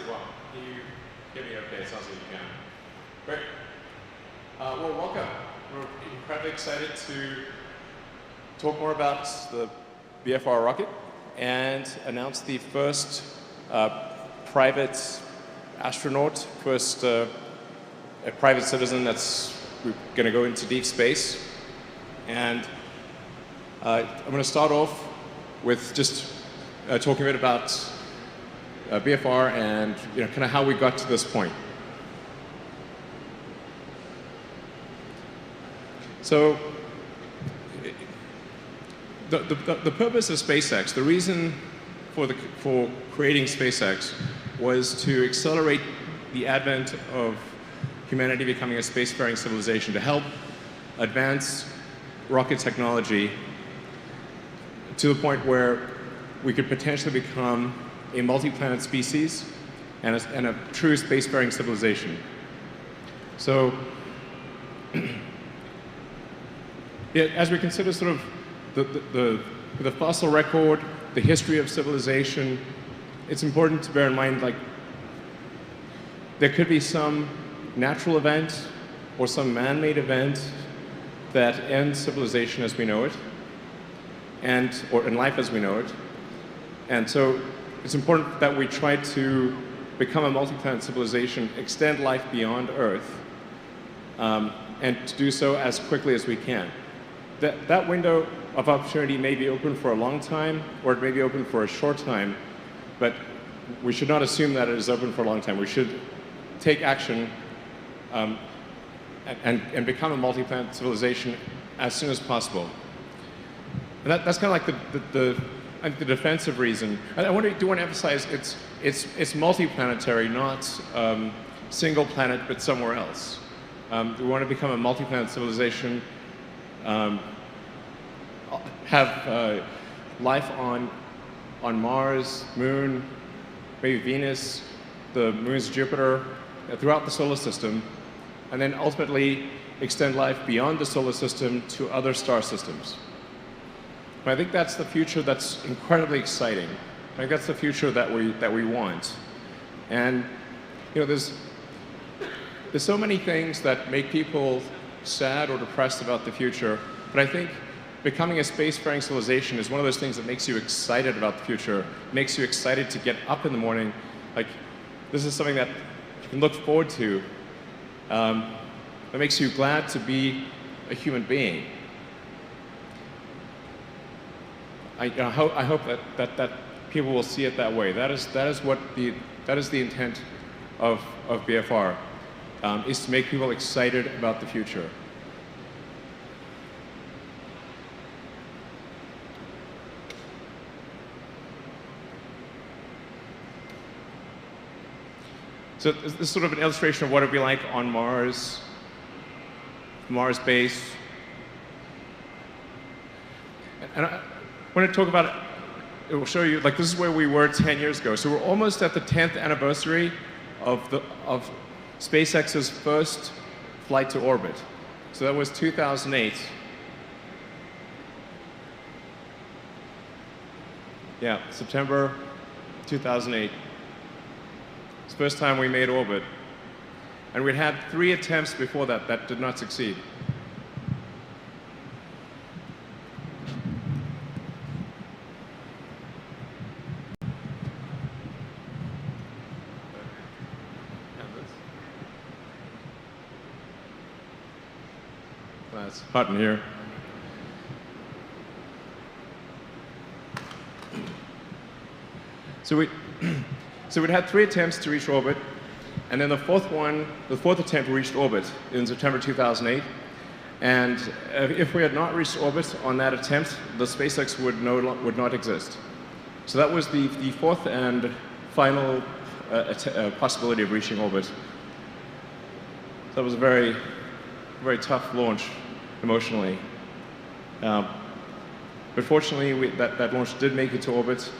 well, can you hear me okay? It sounds like you can. Great. Well, welcome. We're incredibly excited to talk more about the BFR rocket and announce the first private astronaut, first a private citizen that's going to go into deep space. And I'm going to start off with just talking a bit about BFR and kind of how we got to this point. So the purpose of SpaceX, the reason for creating SpaceX was to accelerate the advent of humanity becoming a spacefaring civilization, to help advance rocket technology to the point where we could potentially become a multi-planet species and a true spacefaring civilization. So as we consider sort of the fossil record, the history of civilization, it's important to bear in mind, like, there could be some natural event or some man-made event that ends civilization as we know it, or in life as we know it. And so it's important that we try to become a multi-planet civilization, extend life beyond Earth, and to do so as quickly as we can. That window of opportunity may be open for a long time, or it may be open for a short time, but we should not assume that it is open for a long time. We should take action and become a multi-planet civilization as soon as possible. And that's kind of like the defensive reason. I do want to emphasize it's multi-planetary, not single planet, but somewhere else. We want to become a multi-planet civilization, have life on Mars, Moon, maybe Venus, the moons of Jupiter, throughout the solar system, and then ultimately extend life beyond the solar system to other star systems. And I think that's the future that's incredibly exciting. I think that's the future that we want. And there's so many things that make people sad or depressed about the future, but I think becoming a spacefaring civilization is one of those things that makes you excited about the future, makes you excited to get up in the morning. Like, this is something that you can look forward to, that makes you glad to be a human being. I hope that people will see it that way. That is the intent of BFR, is to make people excited about the future. So this is sort of an illustration of what it would be like on Mars base. And I want to talk about it will show you, like, this is where we were 10 years ago. So we're almost at the 10th anniversary of SpaceX's first flight to orbit. So that was 2008. Yeah, September 2008. It's the first time we made orbit. And we'd had 3 attempts before that did not succeed. It's hot in here. So we'd had 3 attempts to reach orbit, and then the fourth attempt reached orbit in September 2008. And if we had not reached orbit on that attempt, the SpaceX would not exist. So that was the fourth and final possibility of reaching orbit. So that was a very, very tough launch emotionally. But fortunately, that launch did make it to orbit.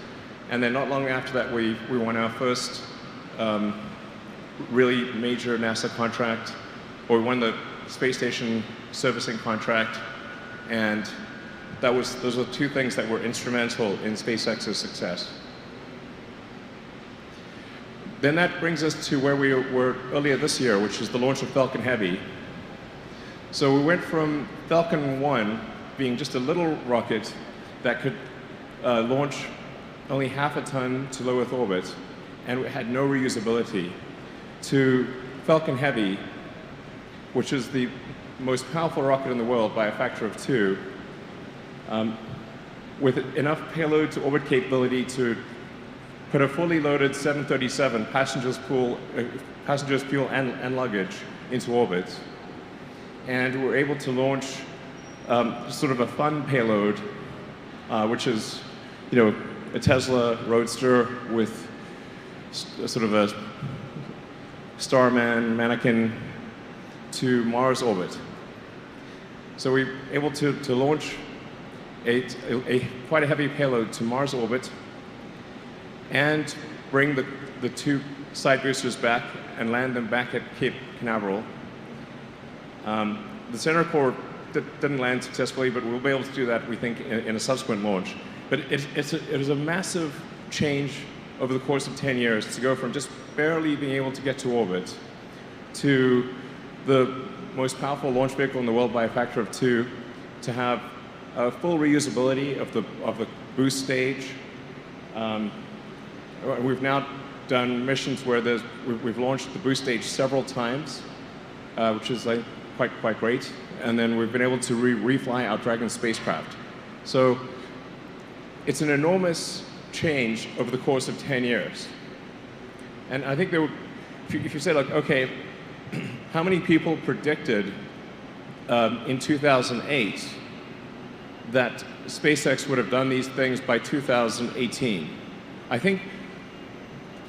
And then not long after that, we won our first really major NASA contract, or we won the space station servicing contract. And those were 2 things that were instrumental in SpaceX's success. Then that brings us to where we were earlier this year, which is the launch of Falcon Heavy. So we went from Falcon 1 being just a little rocket that could launch only half a ton to low Earth orbit, and it had no reusability, to Falcon Heavy, which is the most powerful rocket in the world by a factor of 2, with enough payload to orbit capability to put a fully loaded 737 passengers, fuel, and luggage into orbit. And we're able to launch sort of a fun payload, which is, a Tesla Roadster with sort of a Starman mannequin to Mars orbit. So we're able to launch quite a heavy payload to Mars orbit and bring the 2 side boosters back and land them back at Cape Canaveral. The center core didn't land successfully, but we'll be able to do that, we think, in a subsequent launch. But it was a massive change over the course of 10 years to go from just barely being able to get to orbit to the most powerful launch vehicle in the world by a factor of 2, to have a full reusability of the boost stage. We've now done missions where we've launched the boost stage several times, which is quite great. And then we've been able to refly our Dragon spacecraft. So it's an enormous change over the course of 10 years. And I think if you say, okay, how many people predicted in 2008 that SpaceX would have done these things by 2018? I think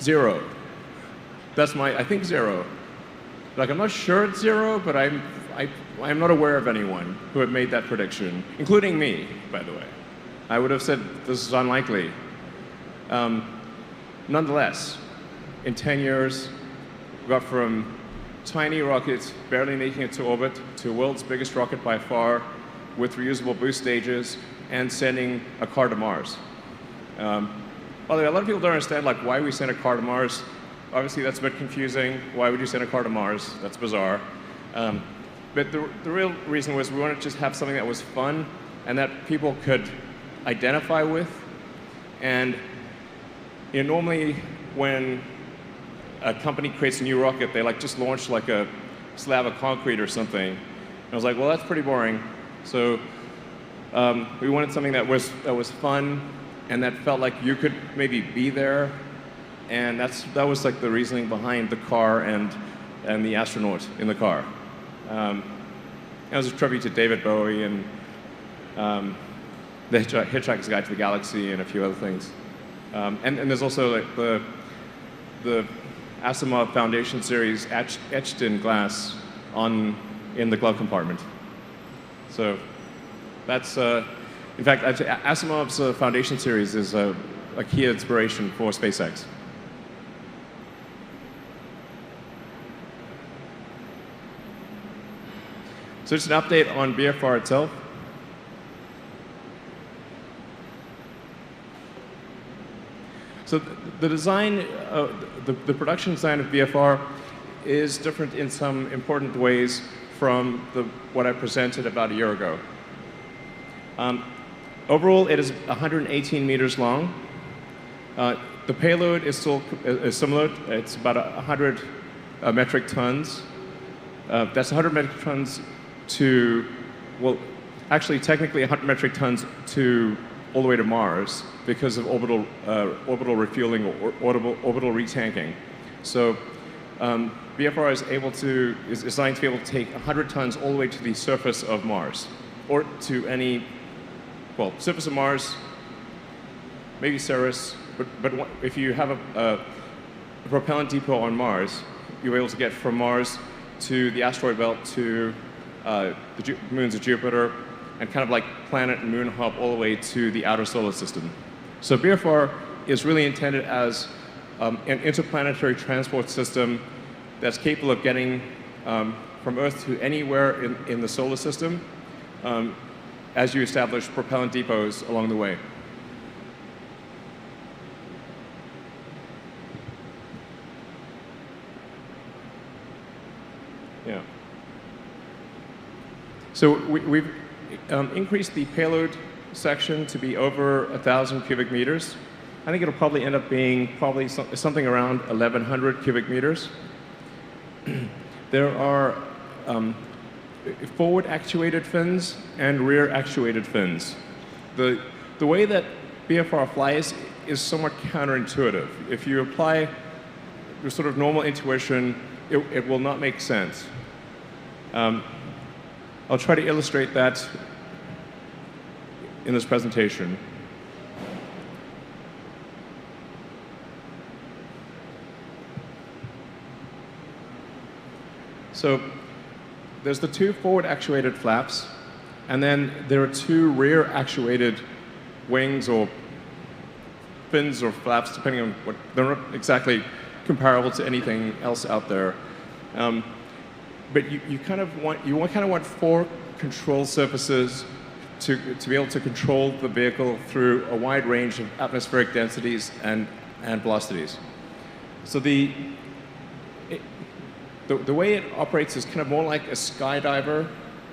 0. I think 0. I'm not sure it's 0, but I'm not aware of anyone who had made that prediction, including me, by the way. I would have said this is unlikely. Nonetheless, in 10 years, we got from tiny rockets barely making it to orbit to the world's biggest rocket by far, with reusable boost stages and sending a car to Mars. By the way, a lot of people don't understand why we sent a car to Mars. Obviously, that's a bit confusing. Why would you send a car to Mars? That's bizarre. But the real reason was we wanted to just have something that was fun and that people could identify with. And normally when a company creates a new rocket, they just launch a slab of concrete or something. And I was like, well, that's pretty boring. So we wanted something that was fun and that felt like you could maybe be there. And that was the reasoning behind the car and the astronaut in the car. That was a tribute to David Bowie and the Hitchhiker's Guide to the Galaxy and a few other things. And there's also the Asimov Foundation series etched in glass in the glove compartment. So that's, in fact, Asimov's Foundation series is a key inspiration for SpaceX. So just an update on BFR itself. So the design, the production design of BFR is different in some important ways from what I presented about a year ago. Overall, it is 118 meters long. The payload is still similar. It's about 100 metric tons. That's 100 metric tons to, well, actually technically 100 metric tons to all the way to Mars because of orbital refueling or orbital retanking. So BFR is designed to be able to take 100 tons all the way to the surface of Mars, or to any, well, surface of Mars, maybe Ceres, but if you have a propellant depot on Mars, you're able to get from Mars to the asteroid belt to the moons of Jupiter, and kind of like planet and moon hop all the way to the outer solar system. So BFR is really intended as an interplanetary transport system that's capable of getting from Earth to anywhere in the solar system as you establish propellant depots along the way. So we've increased the payload section to be over 1,000 cubic meters. I think it'll probably end up being something around 1,100 cubic meters. There are forward actuated fins and rear actuated fins. The way that BFR flies is somewhat counterintuitive. If you apply your sort of normal intuition, it will not make sense. I'll try to illustrate that in this presentation. So there's the two forward actuated flaps, and then there are two rear actuated wings or fins or flaps, depending on what. They're not exactly comparable to anything else out there. But you kind of want four control surfaces to be able to control the vehicle through a wide range of atmospheric densities and velocities. So the way it operates is kind of more like a skydiver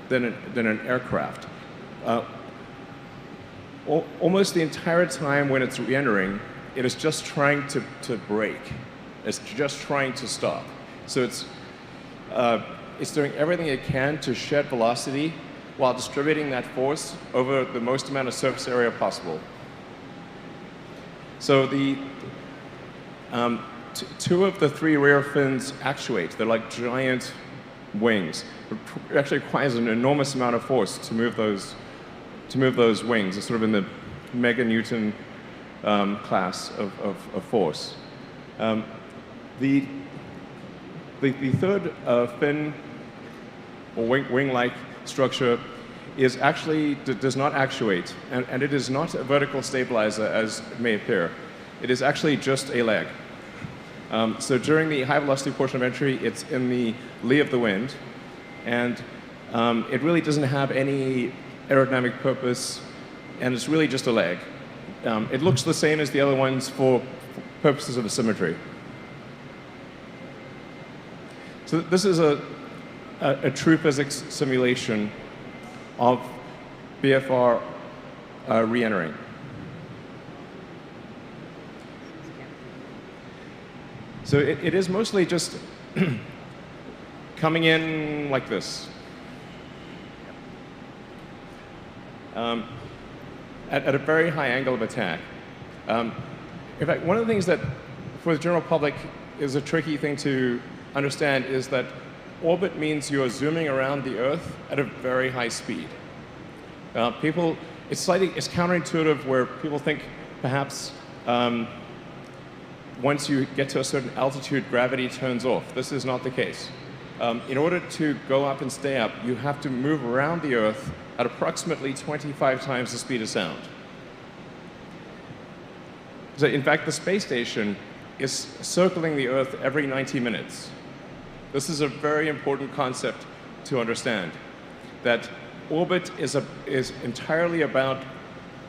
than an aircraft. Almost the entire time when it's re-entering, it is just trying to brake. It's just trying to stop. So it's doing everything it can to shed velocity while distributing that force over the most amount of surface area possible. So the two of the three rear fins actuate. They're like giant wings. It actually requires an enormous amount of force to move those wings. It's sort of in the meganewton class of force. The third fin or wing-like structure is actually does not actuate, and it is not a vertical stabilizer as it may appear. It is actually just a leg. So during the high velocity portion of entry, it's in the lee of the wind, and it really doesn't have any aerodynamic purpose, and it's really just a leg. It looks the same as the other ones for purposes of symmetry. So this is a true physics simulation of BFR re-entering. So it is mostly just coming in like this. At a very high angle of attack. In fact, one of the things that for the general public is a tricky thing to understand is that orbit means you're zooming around the Earth at a very high speed. It's counterintuitive where people think perhaps once you get to a certain altitude, gravity turns off. This is not the case. In order to go up and stay up, you have to move around the Earth at approximately 25 times the speed of sound. So in fact, the space station is circling the Earth every 90 minutes. This is a very important concept to understand, that orbit is entirely about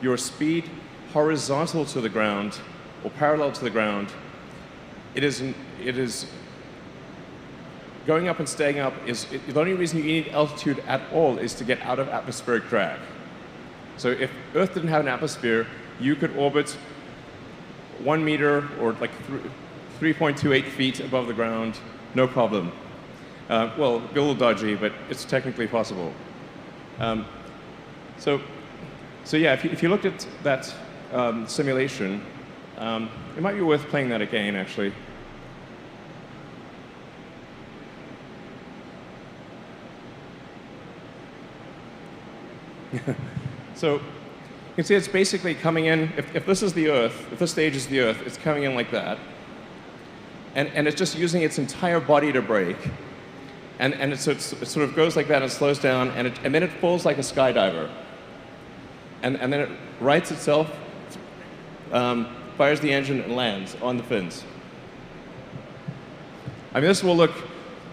your speed horizontal to the ground or parallel to the ground. It is going up and staying up the only reason you need altitude at all is to get out of atmospheric drag. So if Earth didn't have an atmosphere, you could orbit 1 meter or like 3.28 feet above the ground, no problem. Well, it'd be a little dodgy, but it's technically possible. So yeah, if you looked at that simulation, it might be worth playing that again, actually. So you can see it's basically coming in, if this is the Earth, if this stage is the Earth, it's coming in like that. And it's just using its entire body to brake. And it sort of goes like that and slows down, and then it falls like a skydiver. And then it rights itself, fires the engine, and lands on the fins. I mean, this will look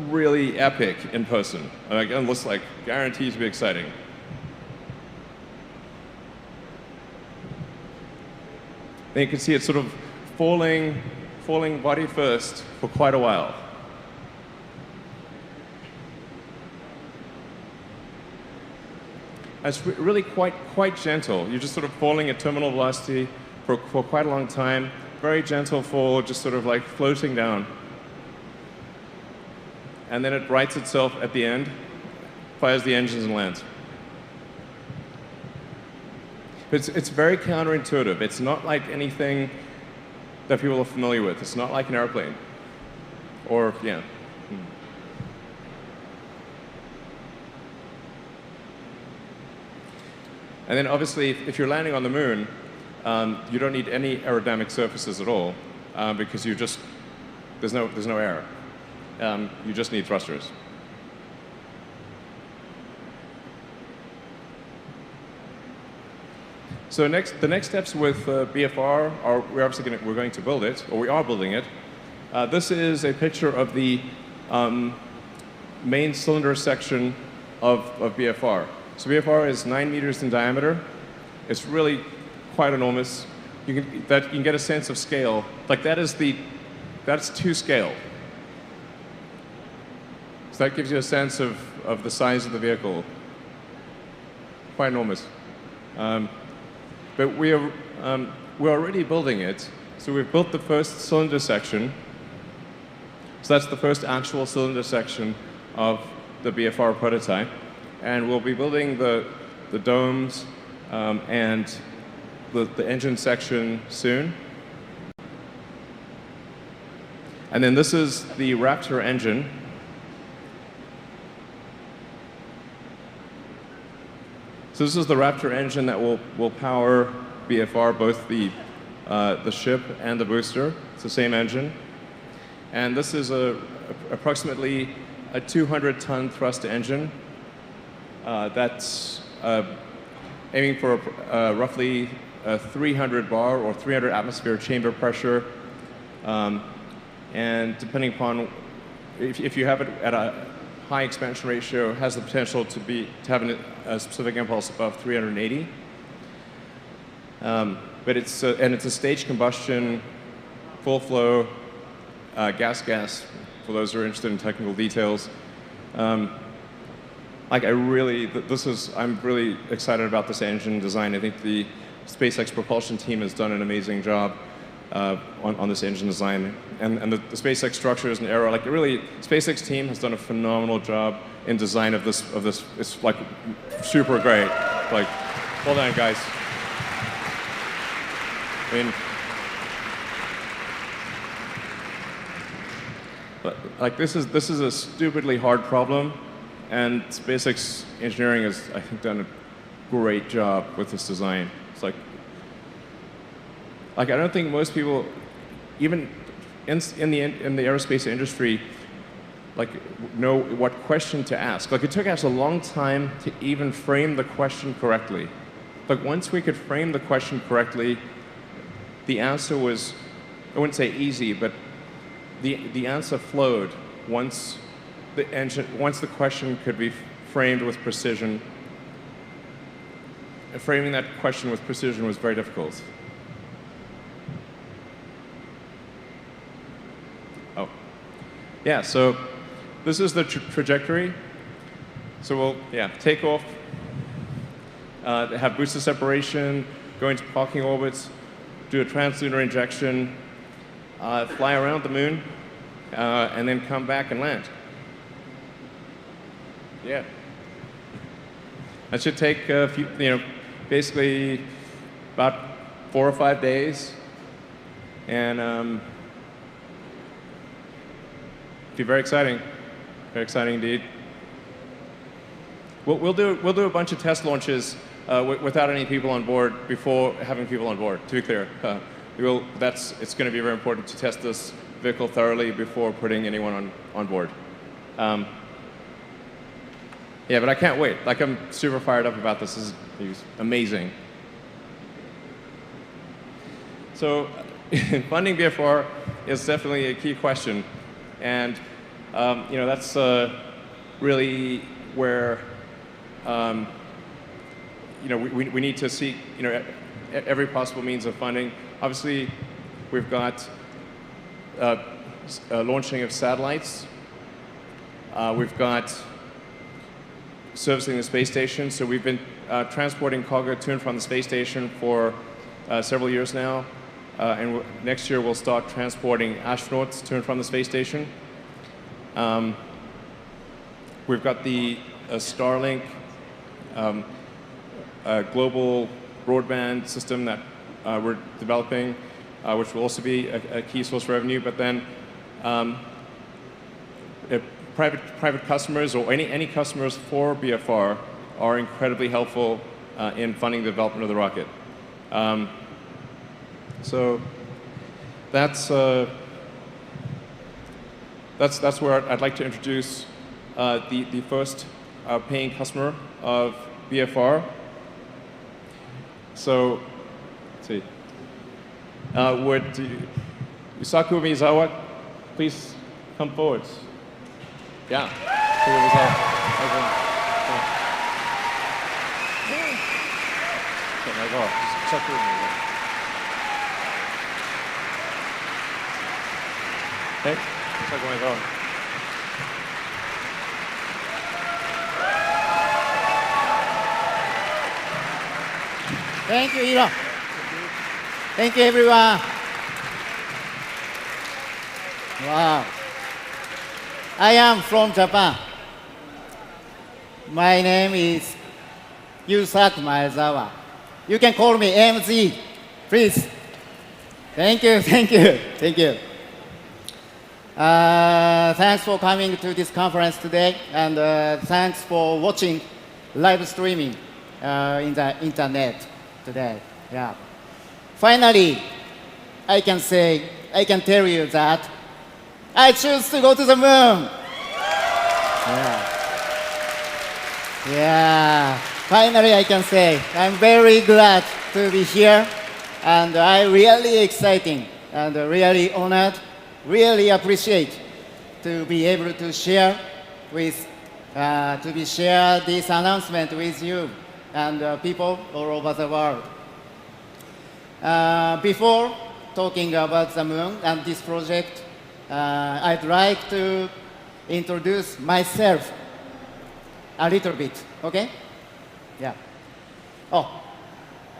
really epic in person. Like, it looks like guaranteed to be exciting. Then you can see it's sort of falling body first for quite a while. And it's really quite gentle. You're just sort of falling at terminal velocity for quite a long time. Very gentle fall, just sort of like floating down. And then it rights itself at the end, fires the engines and lands. It's very counterintuitive. It's not like anything that people are familiar with. It's not like an airplane. Or, yeah. And then obviously, if you're landing on the moon, you don't need any aerodynamic surfaces at all because there's no air. You just need thrusters. So the next steps with BFR are we're going to build it, or we are building it. This is a picture of the main cylinder section of BFR. So BFR is 9 meters in diameter. It's really quite enormous. You can get a sense of scale. Like that's to scale. So that gives you a sense of the size of the vehicle. Quite enormous. But we're already building it. So we've built the first cylinder section. So that's the first actual cylinder section of the BFR prototype. And we'll be building the domes and the engine section soon. And then this is the Raptor engine. So this is the Raptor engine that will power BFR, both the ship and the booster. It's the same engine. And this is approximately a 200-ton thrust engine that's aiming for roughly 300 bar or 300 atmosphere chamber pressure. And depending upon, if you have it at a high expansion ratio, has the potential to have a specific impulse above 380. But it's a stage combustion, full flow, gas. For those who are interested in technical details, I'm really excited about this engine design. I think the SpaceX propulsion team has done an amazing job on this engine design, and the SpaceX structures and aero. SpaceX team has done a phenomenal job in design of this. It's like super great. Like, well done, guys. I mean, like this is a stupidly hard problem, and SpaceX engineering has, I think, done a great job with this design. It's like I don't think most people, even in the aerospace industry, know what question to ask. It took us a long time to even frame the question correctly. Once we could frame the question correctly, the answer was, I wouldn't say easy, but the answer flowed once the question could be framed with precision. Framing that question with precision was very difficult. Oh, yeah. So this is the trajectory. So we'll take off, have booster separation, go into parking orbits, do a translunar injection, fly around the moon, and then come back and land. Yeah. That should take a few, basically about 4 or 5 days, and be very exciting indeed. We'll do a bunch of test launches without any people on board before having people on board. To be clear, it's going to be very important to test this vehicle thoroughly before putting anyone on board. Yeah, but I can't wait. I'm super fired up about this. This is amazing. So, funding BFR is definitely a key question, and that's really where we need to seek every possible means of funding. Obviously, we've got launching of satellites. We've got servicing the space station. So we've been transporting cargo to and from the space station for several years now. And next year we'll start transporting astronauts to and from the space station. We've got the Starlink global broadband system that we're developing, which will also be a key source of revenue. But then private customers or any customers for BFR are incredibly helpful in funding the development of the rocket. So that's where I'd like to introduce the first paying customer of BFR. So, let's see. Would Yusaku Miyazawa please come forward? Yeah. Okay. Thank you, Ira. Thank you, everyone. Wow. I am from Japan. My name is Yusaku Maezawa. You can call me MZ, please. Thank you, thank you, thank you. Thanks for coming to this conference today, and thanks for watching live streaming in the internet today. Yeah. Finally, I can tell you that I choose to go to the moon. Yeah. Finally, I can say I'm very glad to be here, and I'm really exciting and really honored, really appreciate to be able to share this announcement with you and people all over the world. Before talking about the moon and this project, I'd like to introduce myself a little bit, okay? Yeah. Oh,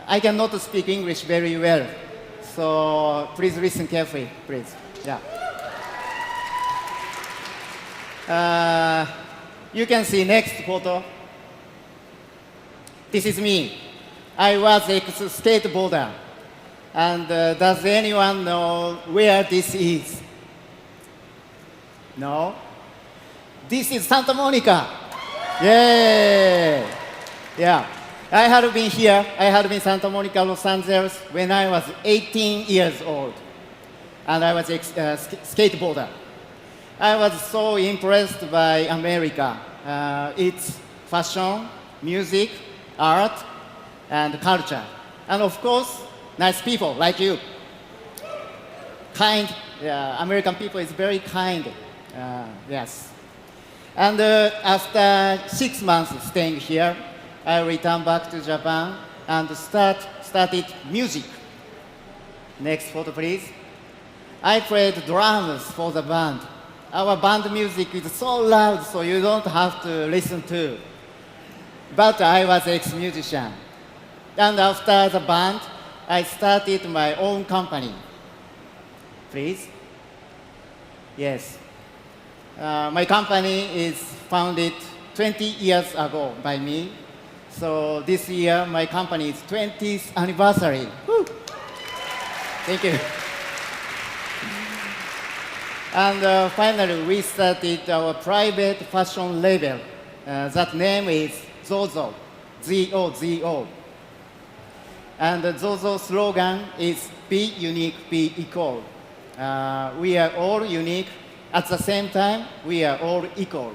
I cannot speak English very well, so please listen carefully, please. Yeah. You can see next photo. This is me. I was a skateboarder. And does anyone know where this is? No? This is Santa Monica. Yay! Yeah. I had been here. I had been Santa Monica, Los Angeles when I was 18 years old. And I was a skateboarder. I was so impressed by America. Its fashion, music, art, and culture. And of course, nice people like you. Kind. American people is very kind. Yes. And after 6 months staying here, I returned back to Japan and started music. Next photo, please. I played drums for the band. Our band music is so loud, so you don't have to listen to. But I was ex-musician. And after the band, I started my own company. Please? Yes. My company is founded 20 years ago by me. So this year, my company's 20th anniversary. Woo! Thank you. And finally, we started our private fashion label. That name is Zozo, Z-O-Z-O. And the Zozo slogan is Be Unique, Be Equal. We are all unique. At the same time, we are all equal.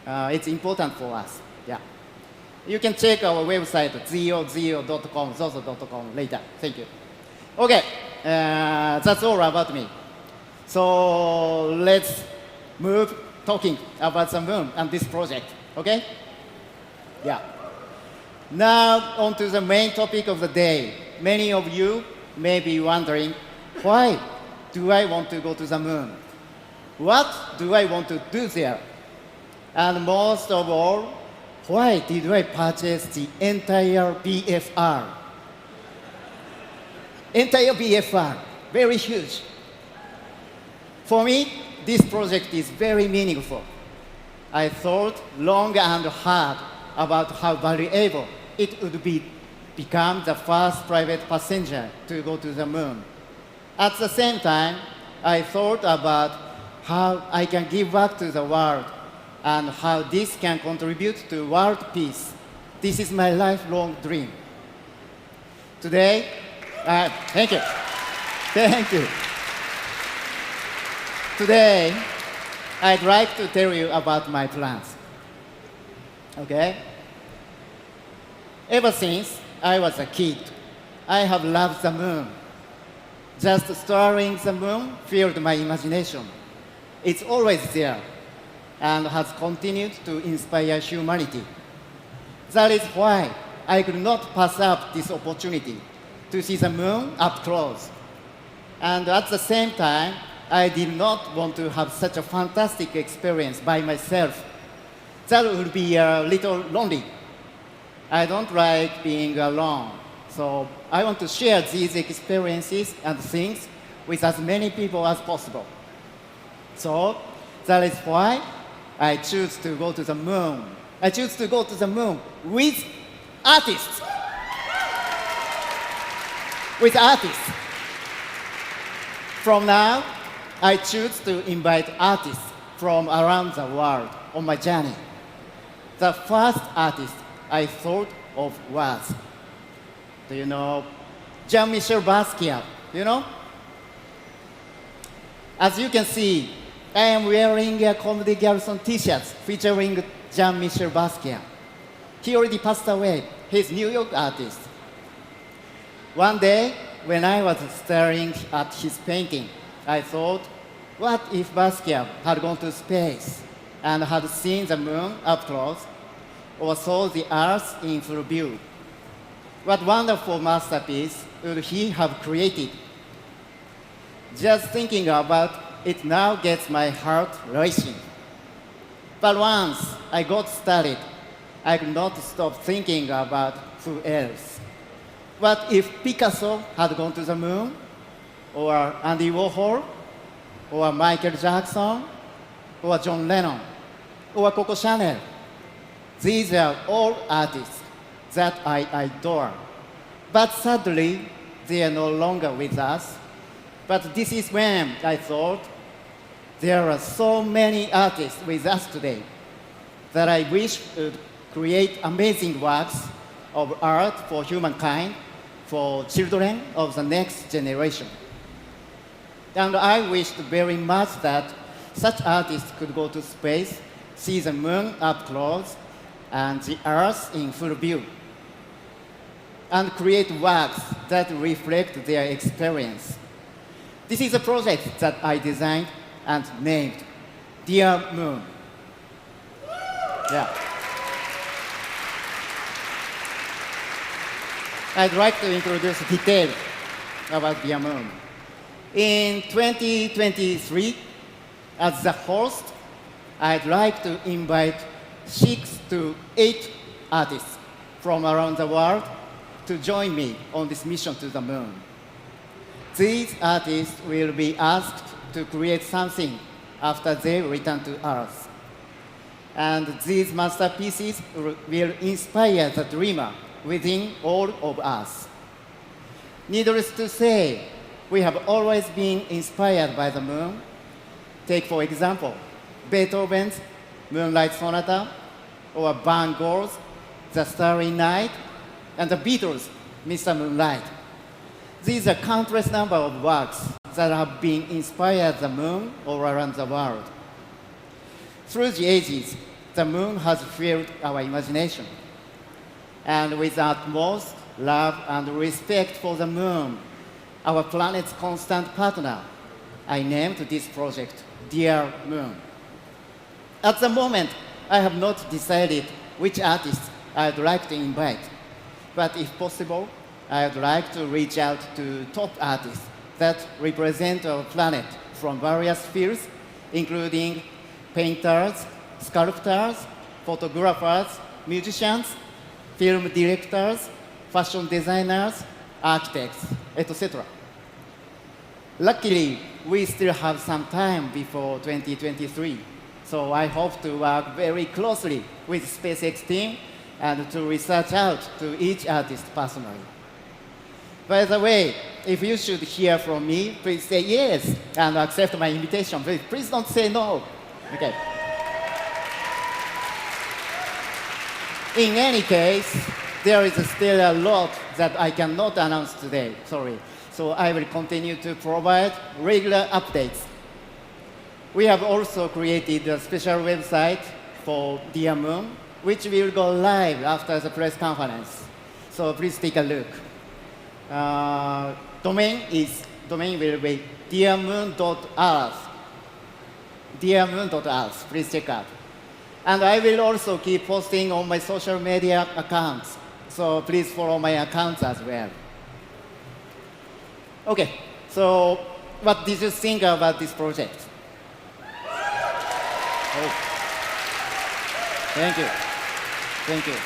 It's important for us. Yeah. You can check our website, zozo.com, zozo.com later. Thank you. Okay, that's all about me. So let's move talking about the moon and this project, okay? Yeah. Now on to the main topic of the day. Many of you may be wondering, why do I want to go to the moon? What do I want to do there? And most of all, why did I purchase the entire BFR? Entire BFR, very huge. For me, this project is very meaningful. I thought long and hard about how valuable it would be become the first private passenger to go to the moon. At the same time, I thought about how I can give back to the world and how this can contribute to world peace. This is my lifelong dream. Today, thank you. Thank you. Today, I'd like to tell you about my plans. Okay? Ever since I was a kid, I have loved the moon. Just staring the moon filled my imagination. It's always there and has continued to inspire humanity. That is why I could not pass up this opportunity to see the moon up close. And at the same time, I did not want to have such a fantastic experience by myself. That would be a little lonely. I don't like being alone. So I want to share these experiences and things with as many people as possible. So that is why I choose to go to the moon. I choose to go to the moon with artists. With artists. From now, I choose to invite artists from around the world on my journey. The first artist I thought of was, do you know, Jean-Michel Basquiat, you know? As you can see, I am wearing a Comedy Garrison t-shirt featuring Jean-Michel Basquiat. He already passed away. He's a New York artist. One day, when I was staring at his painting, I thought, what if Basquiat had gone to space and had seen the moon up close or saw the Earth in full view? What wonderful masterpiece would he have created? Just thinking about it now gets my heart racing. But once I got started, I could not stop thinking about who else. What if Picasso had gone to the moon? Or Andy Warhol? Or Michael Jackson? Or John Lennon? Or Coco Chanel? These are all artists that I adore. But sadly, they are no longer with us. But this is when I thought, there are so many artists with us today that I wish would create amazing works of art for humankind, for children of the next generation. And I wished very much that such artists could go to space, see the moon up close, and the Earth in full view, and create works that reflect their experience. This is a project that I designed and named Dear Moon. Yeah. I'd like to introduce details about Dear Moon. In 2023, as the host, I'd like to invite 6 to 8 artists from around the world to join me on this mission to the moon. These artists will be asked to create something after they return to Earth. And these masterpieces will inspire the dreamer within all of us. Needless to say, we have always been inspired by the moon. Take, for example, Beethoven's Moonlight Sonata, or Van Gogh's The Starry Night, and the Beatles' Mr. Moonlight. These are countless number of works that have been inspired the moon all around the world. Through the ages, the moon has filled our imagination. And with utmost love and respect for the moon, our planet's constant partner, I named this project Dear Moon. At the moment, I have not decided which artists I'd like to invite, but if possible, I'd like to reach out to top artists that represent our planet from various fields, including painters, sculptors, photographers, musicians, film directors, fashion designers, architects, etc. Luckily, we still have some time before 2023, so I hope to work very closely with SpaceX team and to research out to each artist personally. By the way, if you should hear from me, please say yes and accept my invitation. Please don't say no. Okay. In any case, there is still a lot that I cannot announce today, sorry. So I will continue to provide regular updates. We have also created a special website for Dear Moon, which will go live after the press conference. So please take a look. Domain will be dearmoon.earth. Dearmoon.earth, please check out. And I will also keep posting on my social media accounts. So please follow my accounts as well. Okay, so what did you think about this project? Oh. Thank you. Thank you.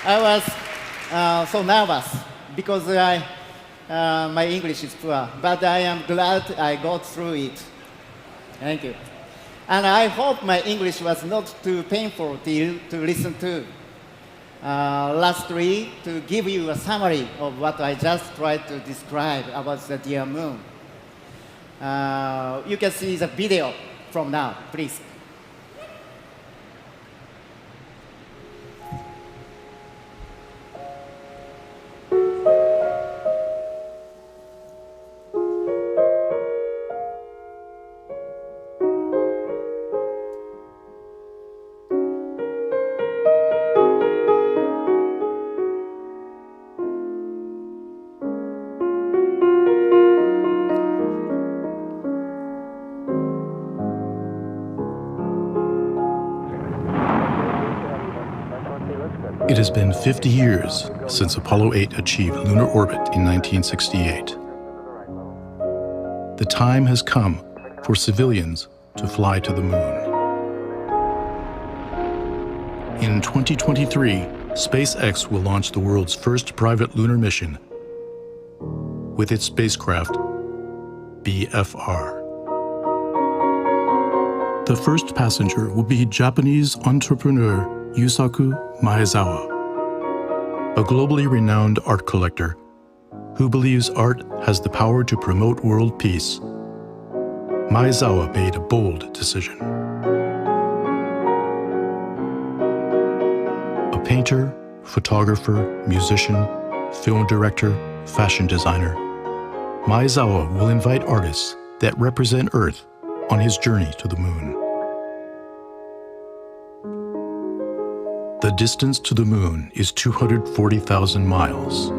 I was so nervous because my English is poor, but I am glad I got through it. Thank you. And I hope my English was not too painful to listen to. Lastly, to give you a summary of what I just tried to describe about the Dear Moon. You can see the video from now, please. It has been 50 years since Apollo 8 achieved lunar orbit in 1968. The time has come for civilians to fly to the moon. In 2023, SpaceX will launch the world's first private lunar mission with its spacecraft, BFR. The first passenger will be Japanese entrepreneur Yusaku Maezawa, a globally renowned art collector who believes art has the power to promote world peace. Maezawa made a bold decision. A painter, photographer, musician, film director, fashion designer, Maezawa will invite artists that represent Earth on his journey to the moon. The distance to the moon is 240,000 miles.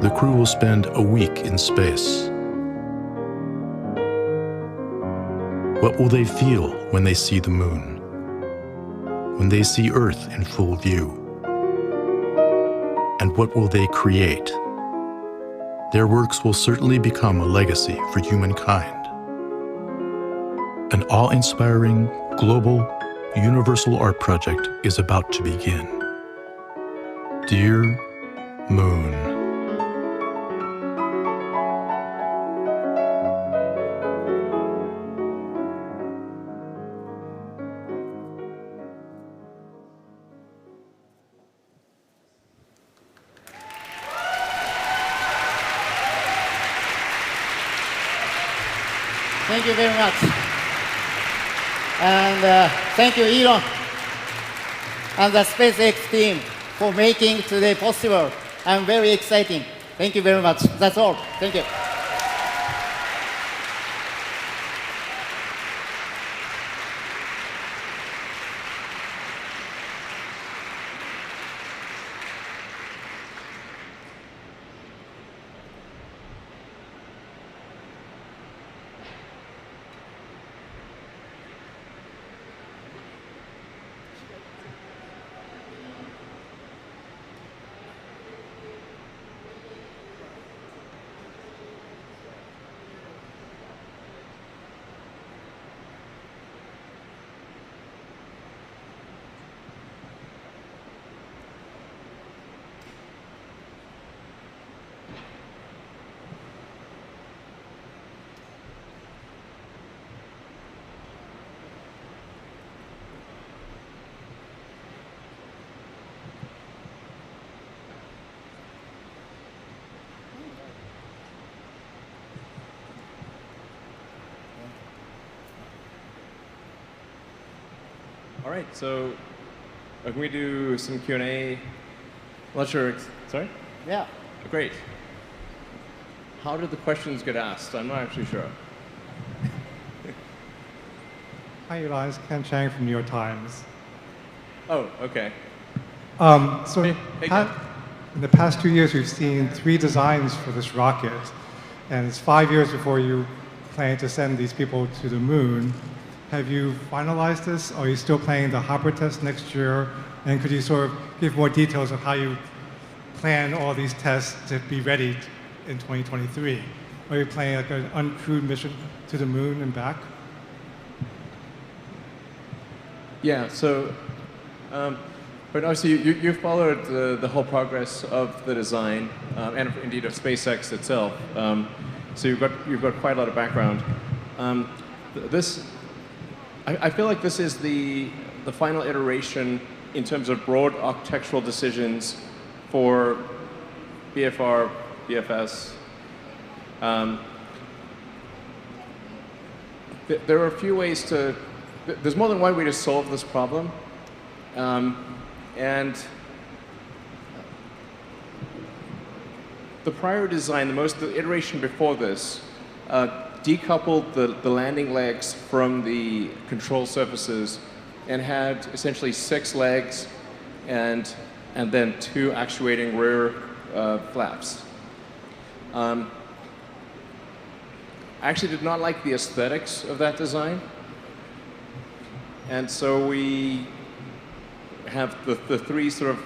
The crew will spend a week in space. What will they feel when they see the moon? When they see Earth in full view? And what will they create? Their works will certainly become a legacy for humankind. An awe-inspiring, global, universal art project is about to begin. Dear Moon. Thank you very much. And thank you, Elon, and the SpaceX team for making today possible. I'm very excited. Thank you very much. That's all. Thank you. All right, so can we do some Q&A? I'm not sure. Sorry? Yeah. Great. How did the questions get asked? I'm not actually sure. Hi, Eli. It's Ken Chang from New York Times. Oh, okay. So Hey, Ken. in the past 2 years, we've seen 3 designs for this rocket, and it's 5 years before you plan to send these people to the moon. Have you finalized this? Are you still planning the hopper test next year? And could you sort of give more details of how you plan all these tests to be ready in 2023? Are you planning like an uncrewed mission to the moon and back? Yeah, so, but obviously you followed the whole progress of the design and indeed of SpaceX itself. So you've got quite a lot of background. I feel like this is the final iteration in terms of broad architectural decisions for BFR, BFS. There are a few ways to. There's more than one way to solve this problem, and the prior design, the iteration before this, decoupled the landing legs from the control surfaces and had essentially 6 legs and then 2 actuating rear flaps. I actually did not like the aesthetics of that design. And so we have the 3 sort of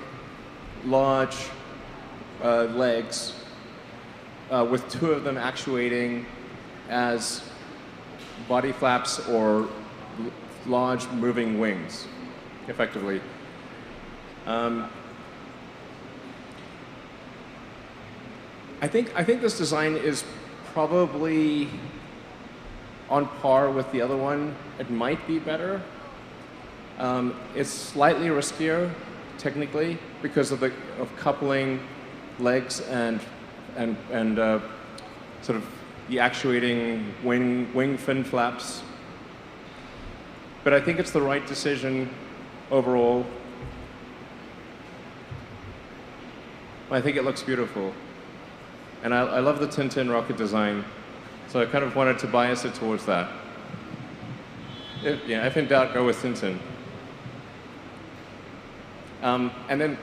large legs with 2 of them actuating as body flaps or large moving wings, effectively. I think this design is probably on par with the other one. It might be better. It's slightly riskier, technically, because of coupling legs and sort of the actuating wing fin flaps. But I think it's the right decision overall. I think it looks beautiful. And I love the Tintin rocket design, so I kind of wanted to bias it towards that. If in doubt, go with Tintin. And then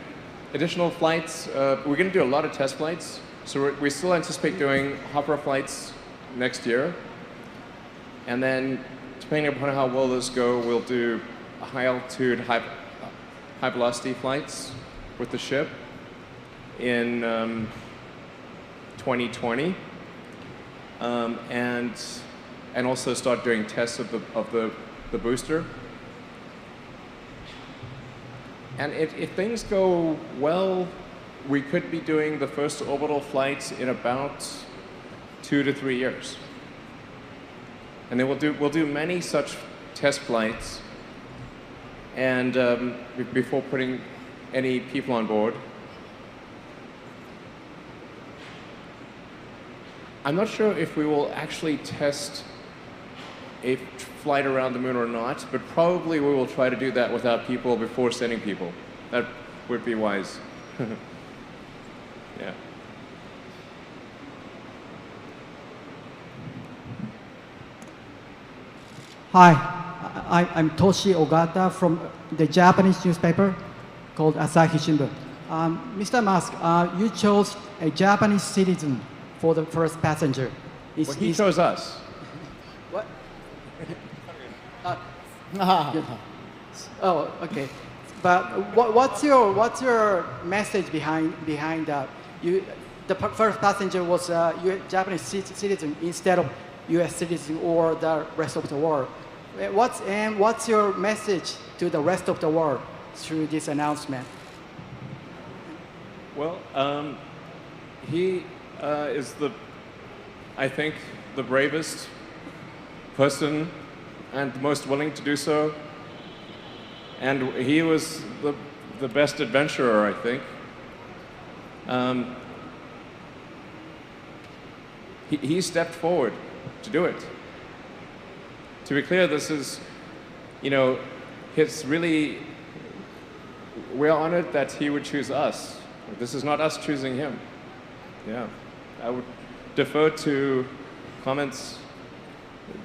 additional flights, we're going to do a lot of test flights. So we still anticipate doing hopper flights next year. And then, depending upon how well those go, we'll do high altitude, high velocity flights with the ship in 2020. And also start doing tests of the booster. And if things go well, we could be doing the first orbital flights in about 2 to 3 years. And then we'll do many such test flights and before putting any people on board. I'm not sure if we will actually test a flight around the moon or not, but probably we will try to do that without people before sending people. That would be wise. Yeah. Hi, I'm Toshi Ogata from the Japanese newspaper called Asahi Shimbun. Mr. Musk, you chose a Japanese citizen for the first passenger. Well, he chose us. What? Oh, okay. But what's your message behind that? The first passenger was a Japanese citizen instead of U.S. citizen or the rest of the world. What's your message to the rest of the world through this announcement? Well, he is I think, the bravest person and the most willing to do so. And he was the best adventurer, I think. He stepped forward to do it. To be clear, this is, it's really, we're honored that he would choose us. This is not us choosing him. Yeah, I would defer to comments.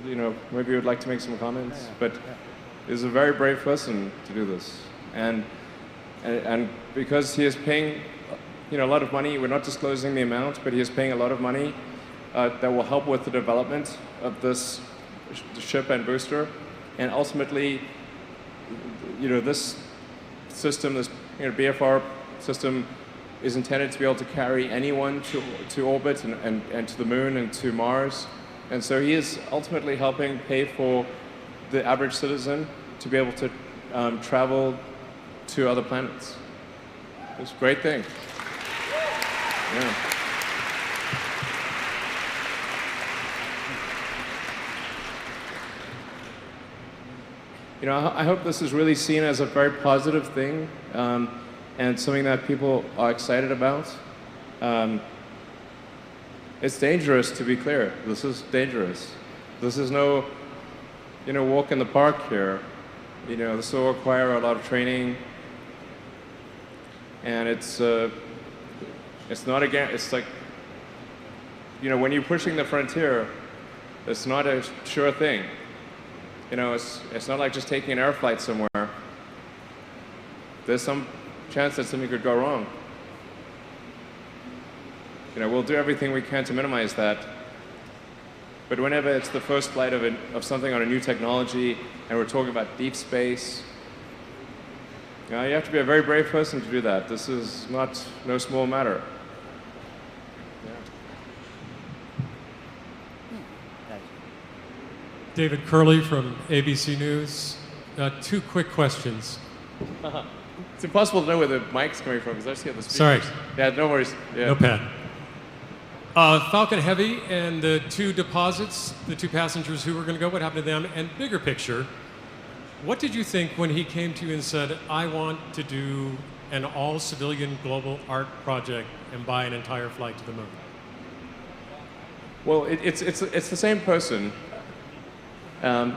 You know, maybe you would like to make some comments, but he's a very brave person to do this. And because he is paying, you know, a lot of money, we're not disclosing the amount, but he is paying a lot of money that will help with the development of this ship and booster. And ultimately, you know, this system, this BFR system, is intended to be able to carry anyone to orbit and to the moon and to Mars. And so he is ultimately helping pay for the average citizen to be able to travel to other planets. It's a great thing. Yeah. You know, I hope this is really seen as a very positive thing and something that people are excited about. It's dangerous, to be clear. This is dangerous. This is no, you know, walk in the park here. You know, this will require a lot of training, and it's not again. It's like, you know, when you're pushing the frontier, it's not a sure thing. You know, it's not like just taking an air flight somewhere. There's some chance that something could go wrong. You know, we'll do everything we can to minimize that. But whenever it's the first flight of something on a new technology, and we're talking about deep space, you have to be a very brave person to do that. This is no small matter. David Curley from ABC News. Two quick questions. It's impossible to know where the mic's coming from because I see the speakers. Sorry. Yeah, no worries. Yeah. No pad. Falcon Heavy and the two deposits, the two passengers who were going to go, what happened to them? And bigger picture, what did you think when he came to you and said, I want to do an all-civilian global art project and buy an entire flight to the moon? Well, it's the same person, but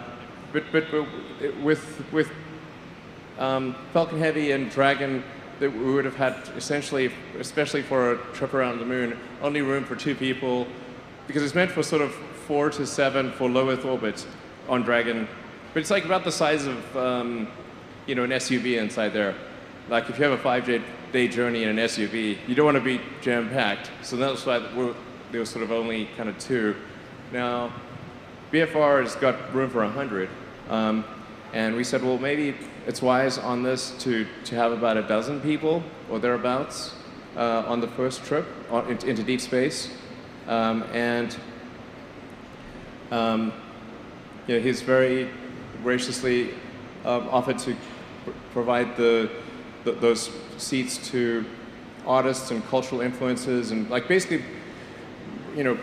with Falcon Heavy and Dragon, that we would have had essentially, especially for a trip around the moon, only room for 2 people, because it's meant for sort of 4 to 7 for low Earth orbit on Dragon. But it's like about the size of, you know, an SUV inside there. Like if you have a 5-day journey in an SUV, you don't want to be jam-packed. So that's why there was sort of only kind of 2. Now, BFR has got room for 100. And we said, well, maybe it's wise on this to have about a dozen people or thereabouts on the first trip into deep space. You know, he's very graciously offered to provide those seats to artists and cultural influences and like basically, you know,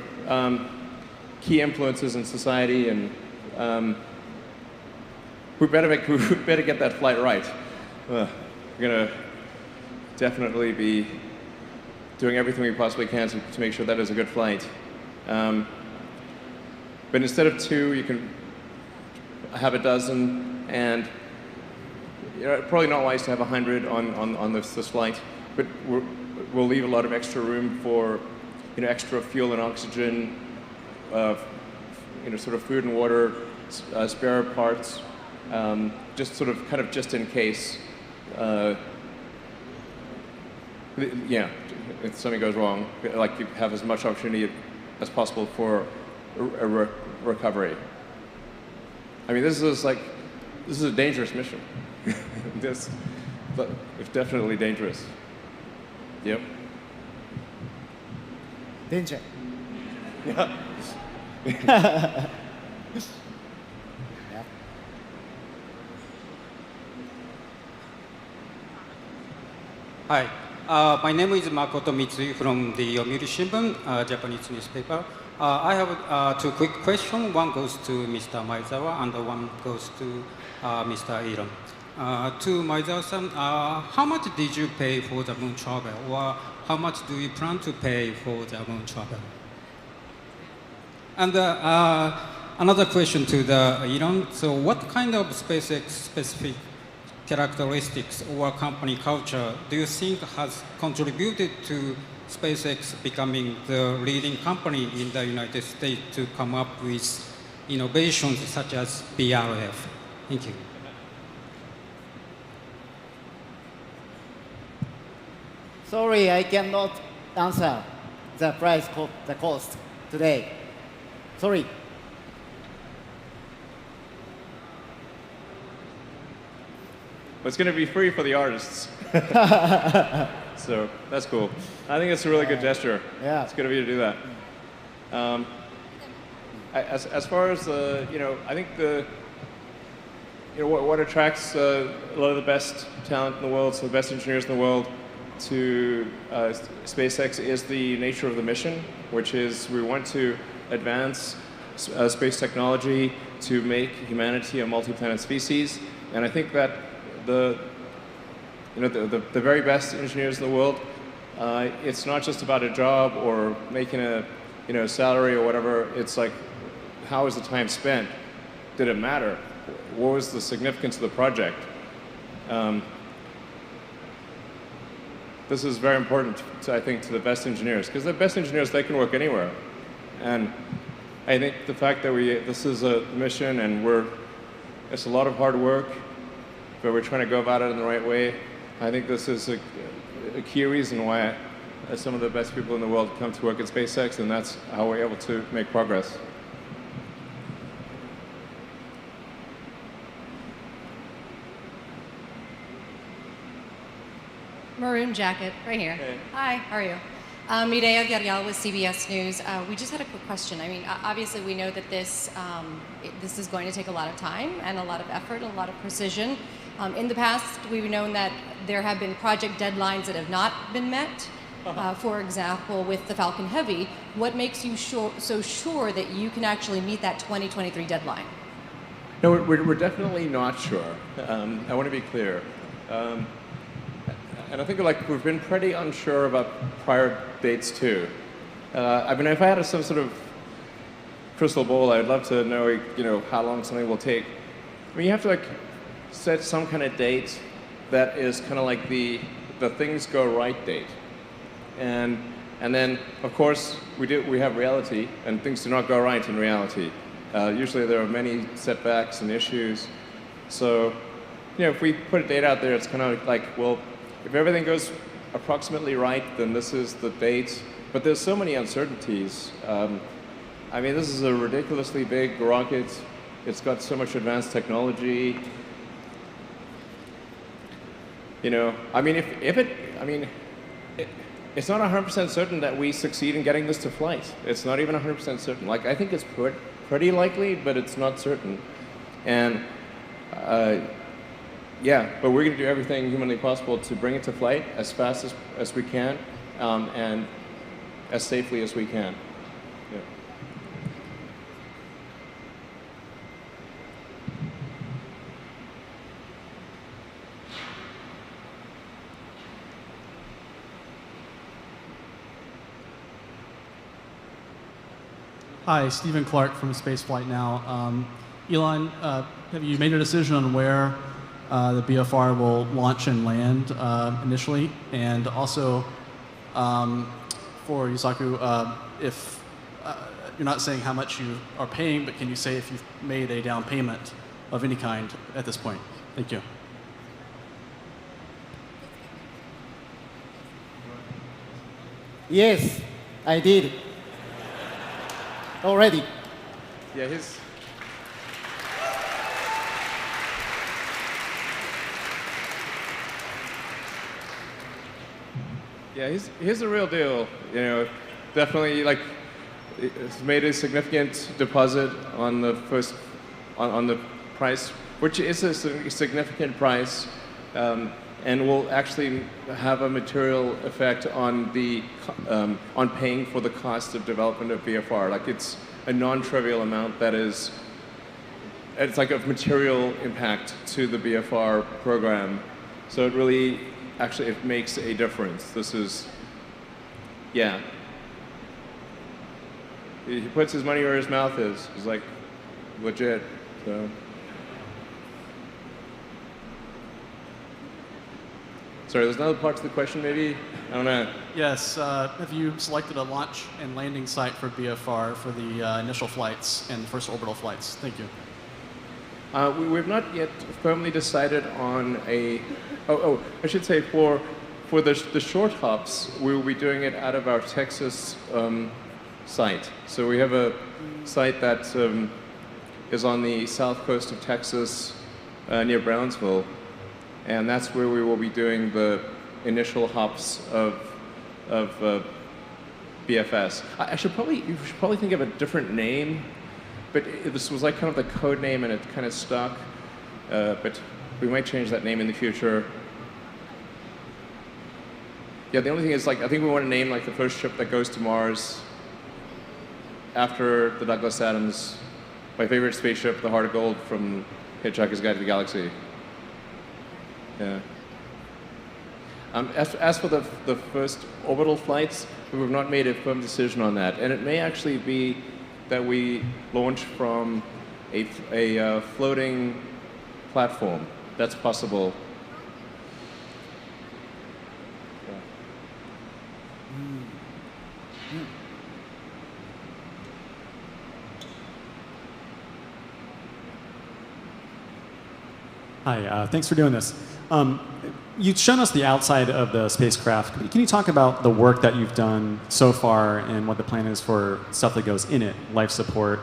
key influences in society and we better get that flight right. We're gonna definitely be doing everything we possibly can to make sure that is a good flight. But instead of 2, you can have a dozen, and you know, probably not wise to have 100 on this flight. But we'll leave a lot of extra room for, you know, extra fuel and oxygen, you know, sort of food and water, spare parts. Just sort of kind of just in case, yeah, if something goes wrong, like you have as much opportunity as possible for a recovery. I mean, this is a dangerous mission. It's definitely dangerous. Yep. Danger. Yeah. Hi, my name is Makoto Mitsui from the Yomiuri Shimbun, Japanese newspaper. I have 2 quick questions. One goes to Mr. Maezawa and one goes to Mr. Elon. To Maezawa-san, how much did you pay for the moon travel, or how much do you plan to pay for the moon travel? And another question to the Elon. So what kind of SpaceX specific characteristics or company culture do you think has contributed to SpaceX becoming the leading company in the United States to come up with innovations such as BRF? Thank you. Sorry, I cannot answer the price, the cost today. Sorry. It's going to be free for the artists. So that's cool. I think it's a really good gesture. Yeah. It's good of you to do that. As far as I think what attracts a lot of the best talent in the world, so the best engineers in the world, to SpaceX is the nature of the mission, which is we want to advance space technology to make humanity a multi-planet species, and I think that the very best engineers in the world, it's not just about a job or making a salary or whatever. It's like, how was the time spent? Did it matter? What was the significance of the project? This is very important, I think, to the best engineers, because the best engineers, they can work anywhere. And I think the fact that this is a mission and it's a lot of hard work, but we're trying to go about it in the right way. I think this is a key reason why some of the best people in the world come to work at SpaceX, and that's how we're able to make progress. Maroon jacket, right here. Hey. Hi, how are you? Mireya Gabriel with CBS News. We just had a quick question. I mean, obviously we know that this is going to take a lot of time and a lot of effort, and a lot of precision. In the past, we've known that there have been project deadlines that have not been met. For example, with the Falcon Heavy, what makes you so sure that you can actually meet that 2023 deadline? No, we're definitely not sure. I want to be clear. And I think we've been pretty unsure about prior dates too. I mean, if I had some sort of crystal ball, I'd love to know, how long something will take. I mean, you have to set some kind of date that is kind of like the things go right date. And then, of course, we have reality, and things do not go right in reality. Usually there are many setbacks and issues. So, if we put a date out there, it's kind of like, well, if everything goes approximately right, then this is the date. But there's so many uncertainties. I mean, this is a ridiculously big rocket. It's got so much advanced technology. I mean, it's not 100% certain that we succeed in getting this to flight. It's not even 100% certain. I think it's pretty likely, but it's not certain. And yeah, but we're going to do everything humanly possible to bring it to flight as fast as we can, and as safely as we can. Yeah. Hi, Stephen Clark from Spaceflight Now. Elon, have you made a decision on where the BFR will launch and land initially? And also, for Yusaku, if you're not saying how much you are paying, but can you say if you've made a down payment of any kind at this point? Thank you. Yes, I did. Already. Yeah, here's the real deal. Definitely, it's made a significant deposit on the on the price, which is a significant price, and will actually have a material effect on on paying for the cost of development of VFR. It's a non-trivial amount it's of material impact to the BFR program. So it really, actually, it makes a difference. This is, yeah. He puts his money where his mouth is. It's legit, so. Sorry, there's another part to the question, maybe? I don't know. Yes. Have you selected a launch and landing site for BFR for the initial flights and the first orbital flights? Thank you. We've not yet firmly decided on a. I should say for the short hops, we will be doing it out of our Texas site. So we have a site that is on the south coast of Texas, near Brownsville, and that's where we will be doing the initial hops of BFS. You should probably think of a different name, but this was like kind of the code name, and it kind of stuck. But we might change that name in the future. Yeah, the only thing is, like, I think we want to name like the first ship that goes to Mars after the Douglas Adams, my favorite spaceship, the Heart of Gold from Hitchhiker's Guide to the Galaxy. Yeah. As for the first orbital flights, we've not made a firm decision on that, and it may actually be that we launch from a floating platform. That's possible. Hi, thanks for doing this. You've shown us the outside of the spacecraft. Can you talk about the work that you've done so far and what the plan is for stuff that goes in it? Life support,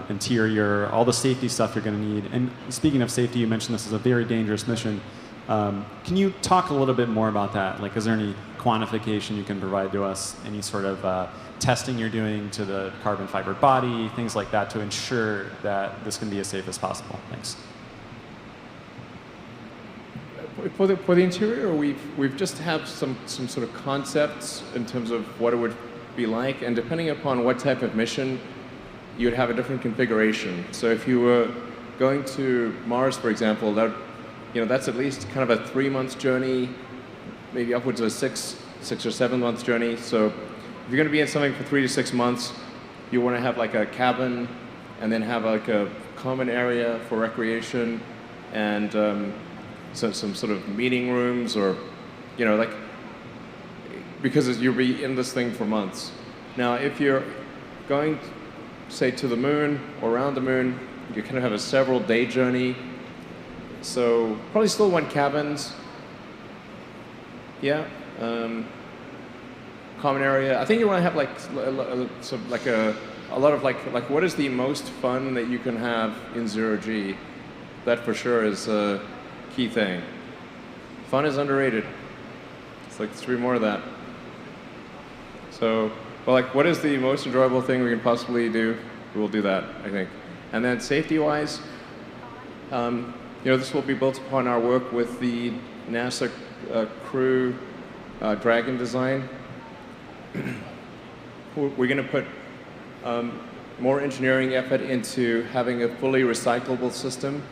interior, all the safety stuff you're going to need. And speaking of safety, you mentioned this is a very dangerous mission. Can you talk a little bit more about that? Like, is there any quantification you can provide to us? Any sort of testing you're doing to the carbon fiber body, things like that, to ensure that this can be as safe as possible? Thanks. For the interior, we've just have some sort of concepts in terms of what it would be like, and depending upon what type of mission, you'd have a different configuration. So if you were going to Mars, for example, that's at least kind of a 3-month journey, maybe upwards of a 6 or 7 month journey. So if you're going to be in something for 3 to 6 months, you want to have like a cabin, and then have like a common area for recreation, and some sort of meeting rooms, or, like, because you'll be in this thing for months. Now, if you're going, say, to the moon or around the moon, you kind of have a several day journey. So probably still want cabins. Yeah. Common area. I think you want to have like a lot of like what is the most fun that you can have in 0G? That for sure is a key thing. Fun is underrated. It's like 3 more of that. So, well, like, what is the most enjoyable thing we can possibly do? We'll do that, I think. And then safety-wise, this will be built upon our work with the NASA Crew Dragon design. We're going to put more engineering effort into having a fully recyclable system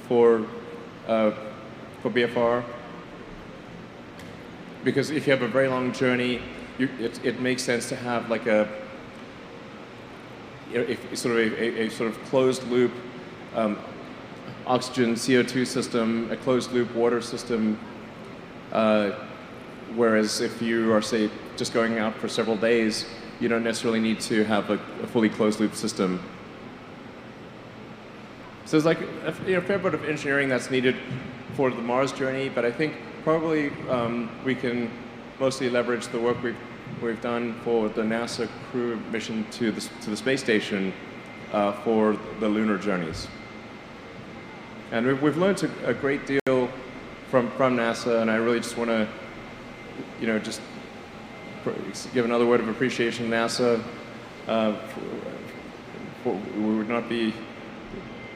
for BFR, because if you have a very long journey, it makes sense to have like a sort of closed loop oxygen CO2 system, a closed loop water system. Whereas if you are, say, just going out for several days, you don't necessarily need to have a fully closed loop system. So there's like a fair bit of engineering that's needed for the Mars journey, but I think probably we can mostly leverage the work we've done for the NASA Crew mission to the space station for the lunar journeys. And we've learned a great deal from NASA, and I really just want to, just give another word of appreciation to NASA. We would not be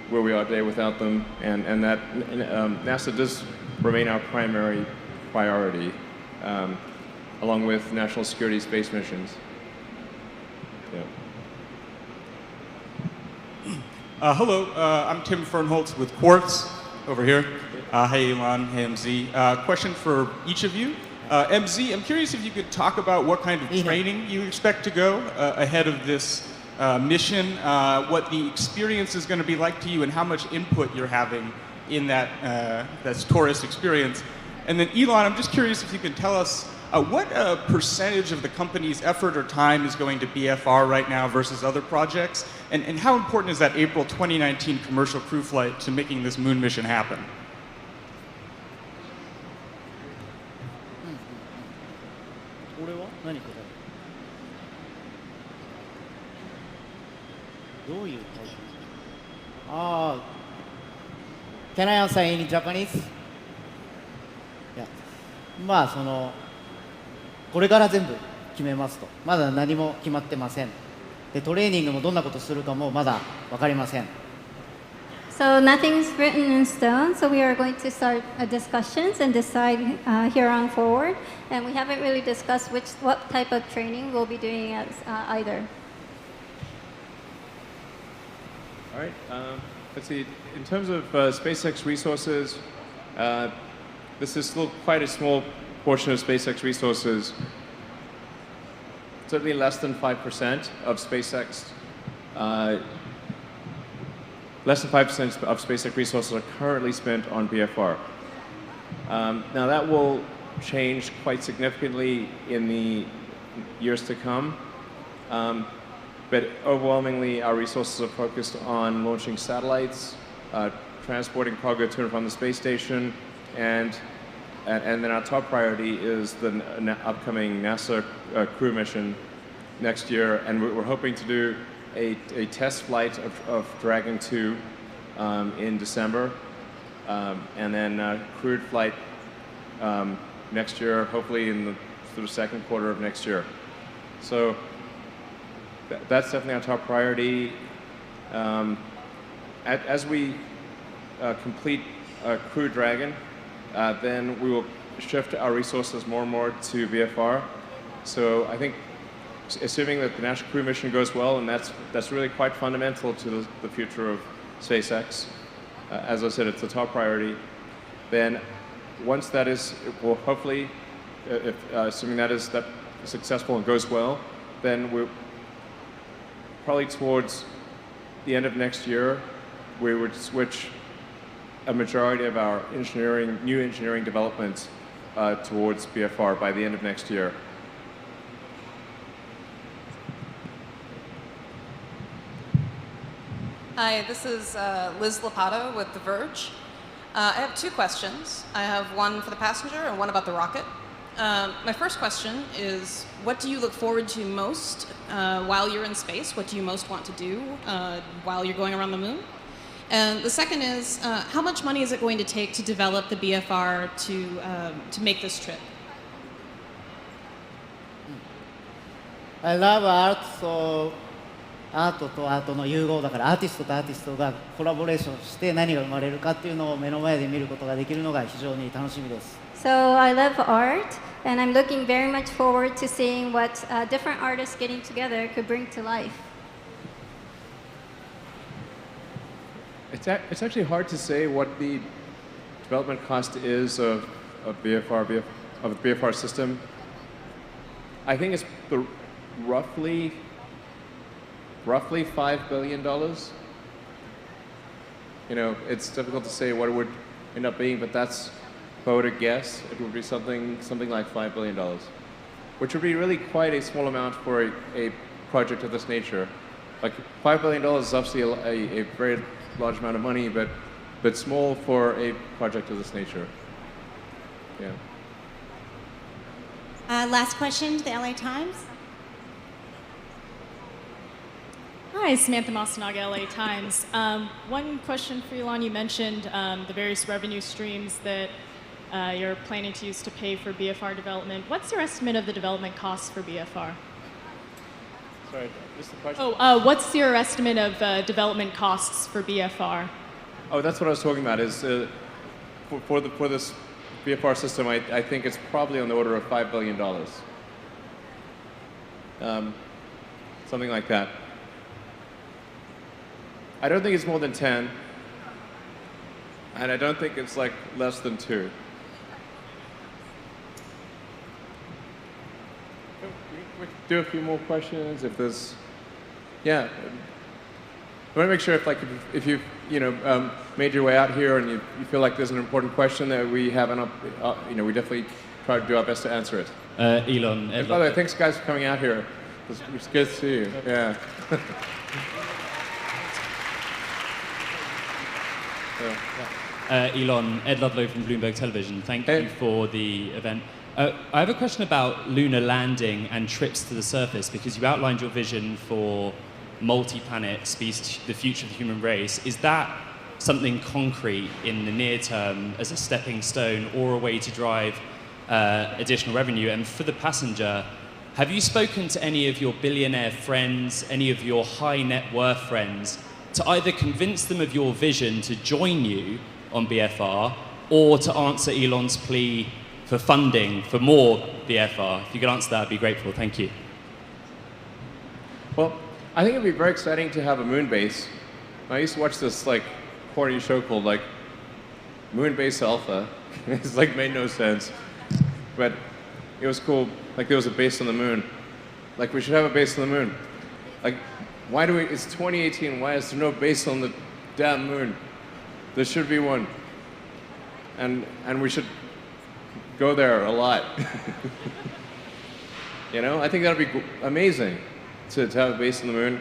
where we are today without them, and that NASA does remain our primary priority, along with national security space missions. Yeah. Hello, I'm Tim Fernholtz with Quartz over here. Hey Elon, hey MZ. Question for each of you. MZ, I'm curious if you could talk about what kind of training you expect to go ahead of this mission, what the experience is going to be like to you, and how much input you're having in that that's tourist experience. And then Elon, I'm just curious if you can tell us what percentage of the company's effort or time is going to BFR right now versus other projects? And how important is that April 2019 commercial crew flight to making this moon mission happen? Can I answer in Japanese? Yeah. まあこれから全部決めますと。まだ何も決まってません。で、トレーニングもどんなことするかもまだ分かりません。So nothing's written in stone. So we are going to start discussions and decide here on forward. And we haven't really discussed what type of training we'll be doing as either. All right. Let's see. In terms of SpaceX resources, this is still quite a small portion of SpaceX resources. Certainly less than 5% of SpaceX. Less than 5% of SpaceX resources are currently spent on BFR. Now that will change quite significantly in the years to come. But overwhelmingly, our resources are focused on launching satellites, transporting cargo to and from the space station, and then our top priority is the upcoming NASA crew mission next year, and we're hoping to do a test flight of Dragon 2 in December, and then a crewed flight next year, hopefully in the sort of second quarter of next year. So that's definitely our top priority. As we complete Crew Dragon, then we will shift our resources more and more to VFR. So I think, assuming that the National Crew Mission goes well, and that's really quite fundamental to the future of SpaceX. As I said, it's the top priority. Then, once that is, well, hopefully, assuming that is successful and goes well, then we're probably towards the end of next year, we would switch a majority of our new engineering development towards BFR by the end of next year. Hi, this is Liz Lopato with The Verge. I have two questions. I have one for the passenger and one about the rocket. My first question is, what do you look forward to most while you're in space? What do you most want to do while you're going around the moon? And the second is, how much money is it going to take to develop the BFR to make this trip? I love art, so アートとアートの融合だから、アーティストとアーティストがコラボレーションして何が生まれるかっていうのを目の前で見ることができるのが非常に楽しみです。So I love art, and I'm looking very much forward to seeing what different artists getting together could bring to life. It's actually hard to say what the development cost is of the BFR system. I think it's roughly $5 billion. You know, it's difficult to say what it would end up being, but that's, if I were to guess, it would be something like $5 billion, which would be really quite a small amount for a project of this nature. Like $5 billion is obviously a very large amount of money, but small for a project of this nature. Yeah. Last question to the LA Times. Hi, Samantha Masanaga, LA Times. One question for Elon. You mentioned the various revenue streams that you're planning to use to pay for BFR development. What's your estimate of the development costs for BFR? Sorry, just the question. Oh, what's your estimate of development costs for BFR? Oh, that's what I was talking about. Is for this BFR system, I think it's probably on the order of $5 billion. Something like that. I don't think it's more than 10, and I don't think it's like less than 2. We do a few more questions if there's, yeah. I want to make sure if you made your way out here and you feel like there's an important question that we haven't, we definitely try to do our best to answer it. Elon. And by the way, thanks guys for coming out here. It's good to see you. Yeah. Elon, Ed Ludlow from Bloomberg Television. Thank you for the event. I have a question about lunar landing and trips to the surface, because you outlined your vision for multi-planet species, the future of the human race. Is that something concrete in the near term as a stepping stone or a way to drive additional revenue? And for the passenger, have you spoken to any of your billionaire friends, any of your high net worth friends, to either convince them of your vision to join you on BFR or to answer Elon's plea for funding for more BFR? If you could answer that, I'd be grateful. Thank you. Well, I think it'd be very exciting to have a moon base. I used to watch this corny show called Moon Base Alpha. It's made no sense, but it was cool. There was a base on the moon. We should have a base on the moon. Why do we? It's 2018. Why is there no base on the damn moon? There should be one, and we should go there a lot. I think that'd be amazing to have a base on the moon,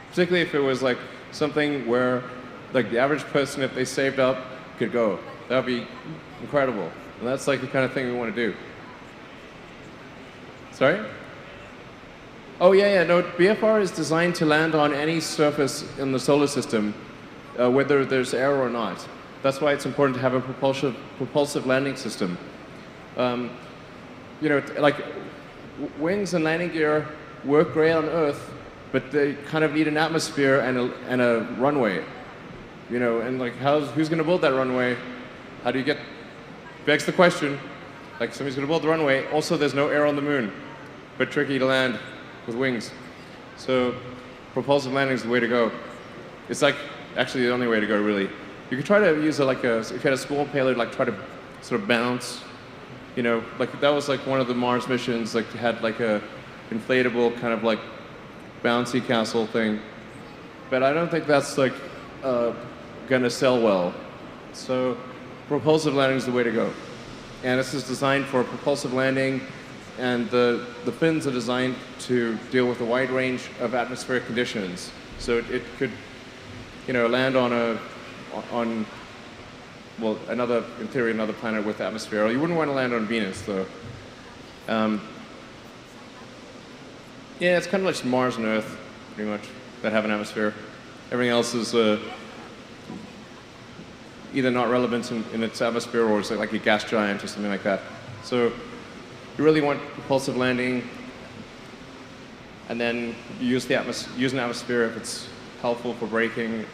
particularly if it was something where the average person, if they saved up, could go. That'd be incredible, and that's the kind of thing we want to do. Sorry? Oh yeah. No, BFR is designed to land on any surface in the solar system, whether there's air or not. That's why it's important to have a propulsive landing system. Wings and landing gear work great on Earth, but they kind of need an atmosphere and a runway. Who's going to build that runway? How do you begs the question. Somebody's going to build the runway. Also, there's no air on the moon, but tricky to land with wings. So propulsive landing is the way to go. It's actually the only way to go, really. You could try to use if you had a small payload, try to sort of bounce. That was one of the Mars missions, had a inflatable kind of bouncy castle thing. But I don't think that's gonna sell well. So propulsive landing is the way to go. And this is designed for propulsive landing, and the fins are designed to deal with a wide range of atmospheric conditions. So it could, land on in theory, another planet with atmosphere. You wouldn't want to land on Venus, though. Yeah, it's kind of like Mars and Earth, pretty much, that have an atmosphere. Everything else is either not relevant in its atmosphere, or it's like a gas giant or something like that. So you really want propulsive landing, and then you use an atmosphere if it's helpful for braking,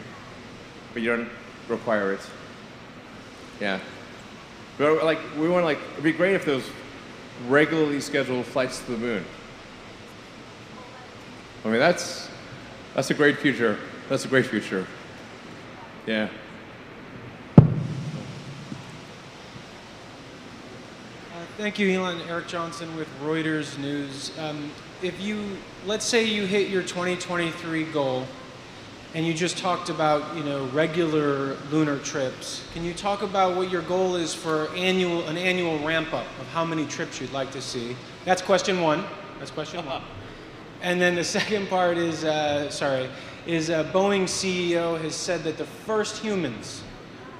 but you don't require it. Yeah. But we want it'd be great if there was regularly scheduled flights to the moon. I mean, that's a great future. That's a great future. Yeah. Thank you, Elon. Eric Johnson with Reuters News. Let's say you hit your 2023 goal, and you just talked about, regular lunar trips. Can you talk about what your goal is for an annual ramp up of how many trips you'd like to see? That's question one. And then the second part is, Boeing CEO has said that the first humans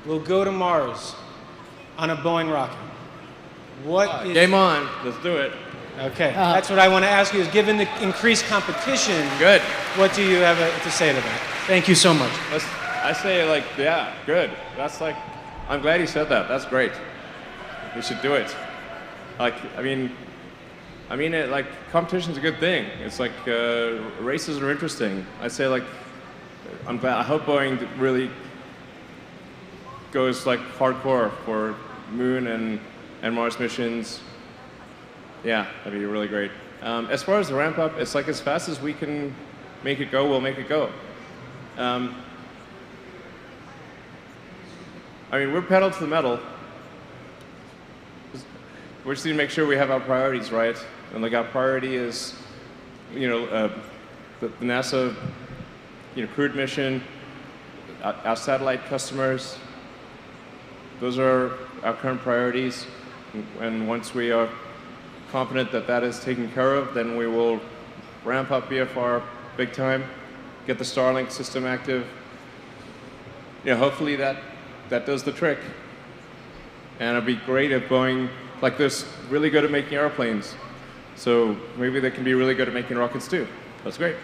will go to Mars on a Boeing rocket. Game on. Let's do it. Okay, that's what I want to ask you is, given the increased competition, good. What do you have to say to that? Thank you so much. I say yeah, good. That's I'm glad you said that. That's great. We should do it. Competition's a good thing. It's races are interesting. I say I'm glad. I hope Boeing really goes hardcore for moon and Mars missions. Yeah, that'd be really great. As far as the ramp up, it's as fast as we can make it go, we'll make it go. We're pedal to the metal. We just need to make sure we have our priorities right. And our priority is, the NASA, crewed mission, our satellite customers. Those are our current priorities. And once we are confident that that is taken care of, then we will ramp up BFR big time, get the Starlink system active. Hopefully that does the trick. And it'd be great if Boeing, like this, really good at making airplanes. So maybe they can be really good at making rockets too. That's great.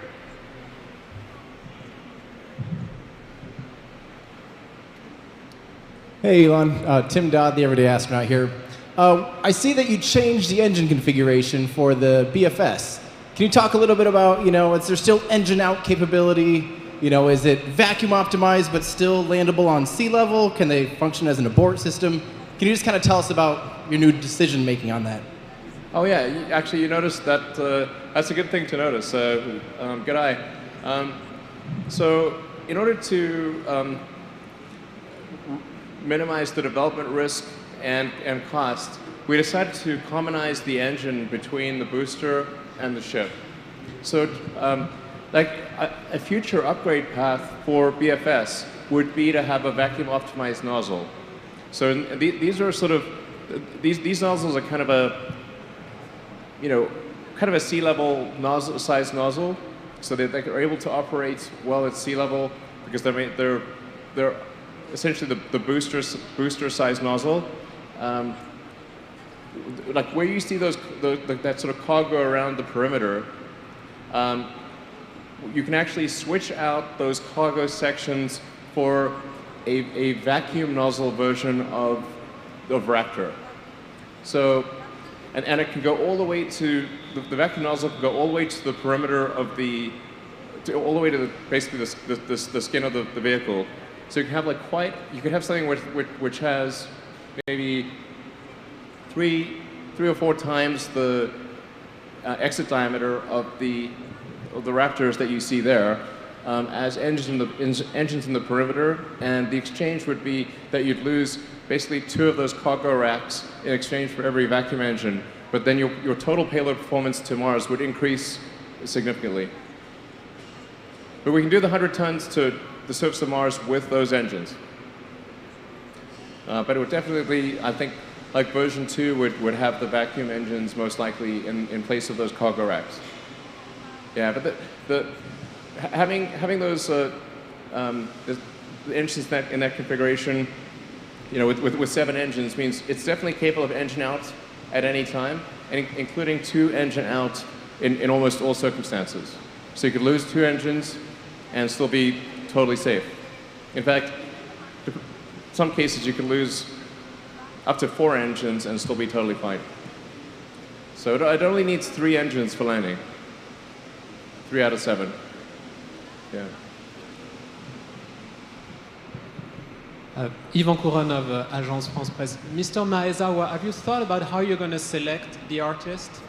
Hey Elon, Tim Dodd, the Everyday Astronaut here. I see that you changed the engine configuration for the BFS. Can you talk a little bit about, is there still engine out capability? Is it vacuum optimized but still landable on sea level? Can they function as an abort system? Can you just kind of tell us about your new decision making on that? Oh yeah, actually you noticed that, that's a good thing to notice. Good eye. So in order to minimize the development risk and cost, we decided to commonize the engine between the booster and the ship. So like a future upgrade path for BFS would be to have a vacuum optimized nozzle. So these are sort of, these nozzles are kind of a, kind of a sea level nozzle, size nozzle, so that they're able to operate well at sea level because they're essentially the booster size nozzle. Like where you see that sort of cargo around the perimeter, you can actually switch out those cargo sections for a vacuum nozzle version of Raptor. So, and it can go all the way to, the vacuum nozzle can go all the way to the perimeter of all the way to basically the skin of the vehicle. So you can have you could have something which has maybe three or four times the exit diameter of the Raptors that you see there as engines in the perimeter, and the exchange would be that you'd lose basically 2 of those cargo racks in exchange for every vacuum engine, but then your total payload performance to Mars would increase significantly. But we can do the 100 tons to the surface of Mars with those engines. But it would definitely, I think, like version 2 would have the vacuum engines most likely in place of those cargo racks. Yeah, but having those the engines in that configuration, with 7 engines means it's definitely capable of engine out at any time, and including 2 engine out in almost all circumstances. So you could lose 2 engines and still be totally safe. In fact, in some cases you could lose up to 4 engines and still be totally fine. So it only needs 3 engines for landing. 3 out of 7. Yeah. Yvan Couronne of Agence France Presse. Mr. Maezawa, have you thought about how you're going to select the artist?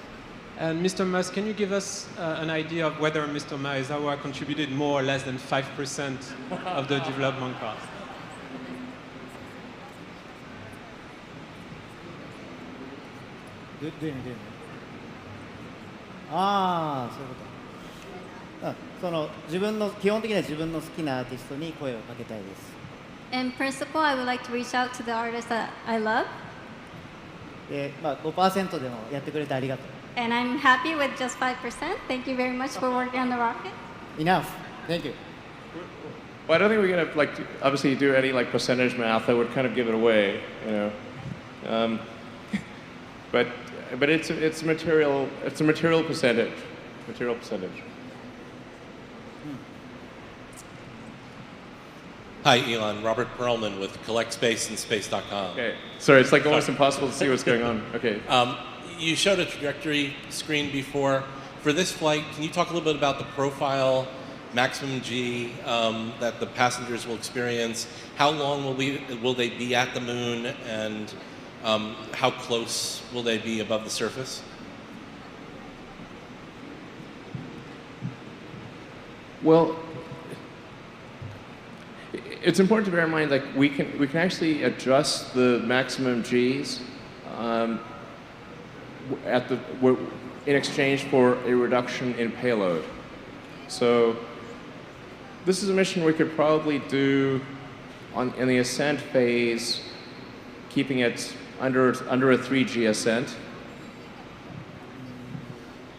And Mr. Musk, can you give us an idea of whether Mr. Maezawa contributed more or less than 5% of the development cost?そういうこと。基本的には自分の好きなアーティストに声をかけたいです。In principle, I would like to reach out to the artists that I love. で、5% でもやってくれてありがとう。And I'm happy with just 5%. Thank you very much for working on the rocket. Enough. Thank you. Well, I don't think we're gonna obviously do any percentage math that would kind of give it away, But it's a material percentage. Material percentage. Hi, Elon. Robert Perlman with Collect Space and Space.com. Okay. Sorry, it's almost impossible to see what's going on. Okay. You showed a trajectory screen before. For this flight, can you talk a little bit about the profile, maximum G that the passengers will experience? How long will they be at the moon, and how close will they be above the surface? Well, it's important to bear in mind we can actually adjust the maximum Gs in exchange for a reduction in payload. So this is a mission we could probably do in the ascent phase, keeping it under a 3G ascent.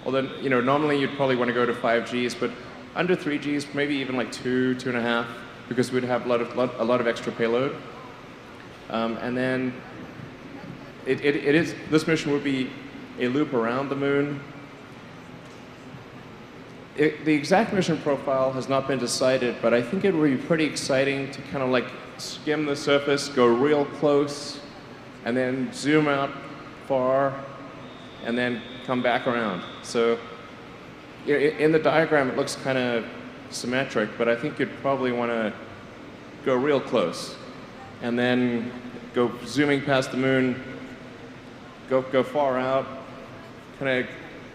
Although, normally you'd probably want to go to 5Gs, but under 3Gs, maybe even like 2.5, because we'd have a lot of extra payload. And then this mission would be a loop around the moon. The exact mission profile has not been decided, but I think it would be pretty exciting to kind of like skim the surface, go real close, and then zoom out far, and then come back around. So in the diagram, it looks kind of symmetric, but I think you'd probably want to go real close, and then go zooming past the moon, go far out, kind of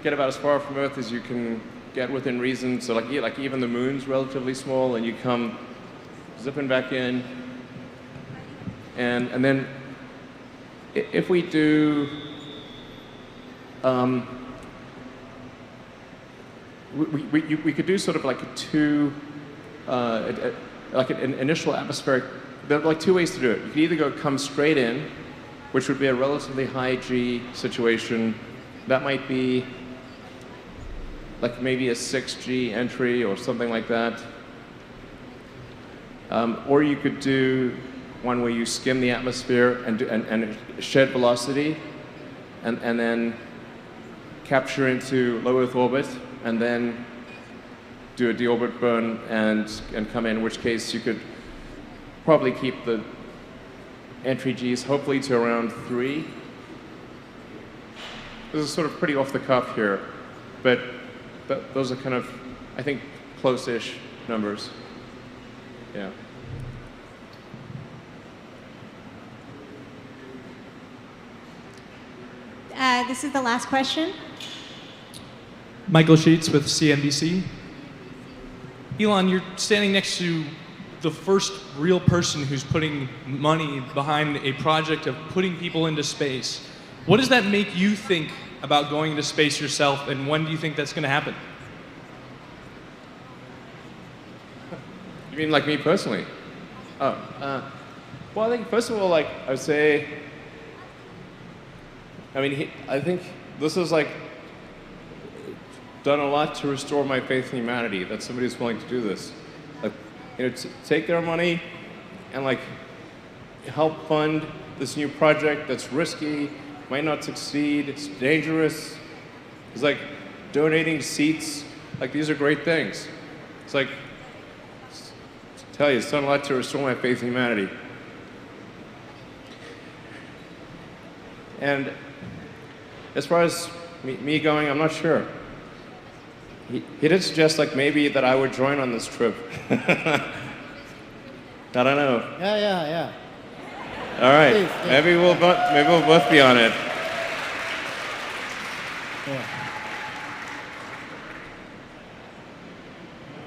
get about as far from Earth as you can get within reason. So like even the moon's relatively small, and you come zipping back in, and then if we do we could do sort of like an initial atmospheric. There are like two ways to do it. You could either come straight in, which would be a relatively high G situation. That might be like maybe a 6G entry or something like that. Or you could do one where you skim the atmosphere and shed velocity, and then capture into low Earth orbit, and then do a deorbit burn and come in which case you could probably keep the entry Gs hopefully to around 3. This is sort of pretty off the cuff here, but those are kind of, I think, close-ish numbers. Yeah. This is the last question. Michael Sheets with CNBC. Elon, you're standing next to the first real person who's putting money behind a project of putting people into space. What does that make you think about going into space yourself, and when do you think that's going to happen? You mean like me personally? Oh, well, I think first of all, like I would say, I think this is like done a lot to restore my faith in humanity, that somebody's willing to do this. Like, take their money and like help fund this new project that's risky, might not succeed, it's dangerous. It's like donating seats, like these are great things. It's like, I tell you, it's done a lot to restore my faith in humanity. And as far as me going, I'm not sure. He did suggest like maybe that I would join on this trip. I don't know. Yeah. All right, Please, yeah. maybe we'll both be on it. Yeah.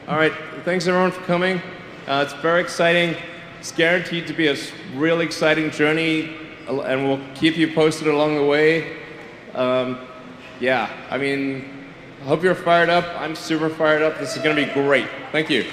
All right, thanks everyone for coming. It's very exciting. It's guaranteed to be a really exciting journey, and we'll keep you posted along the way. Yeah, I hope you're fired up. I'm super fired up. This is going to be great. Thank you.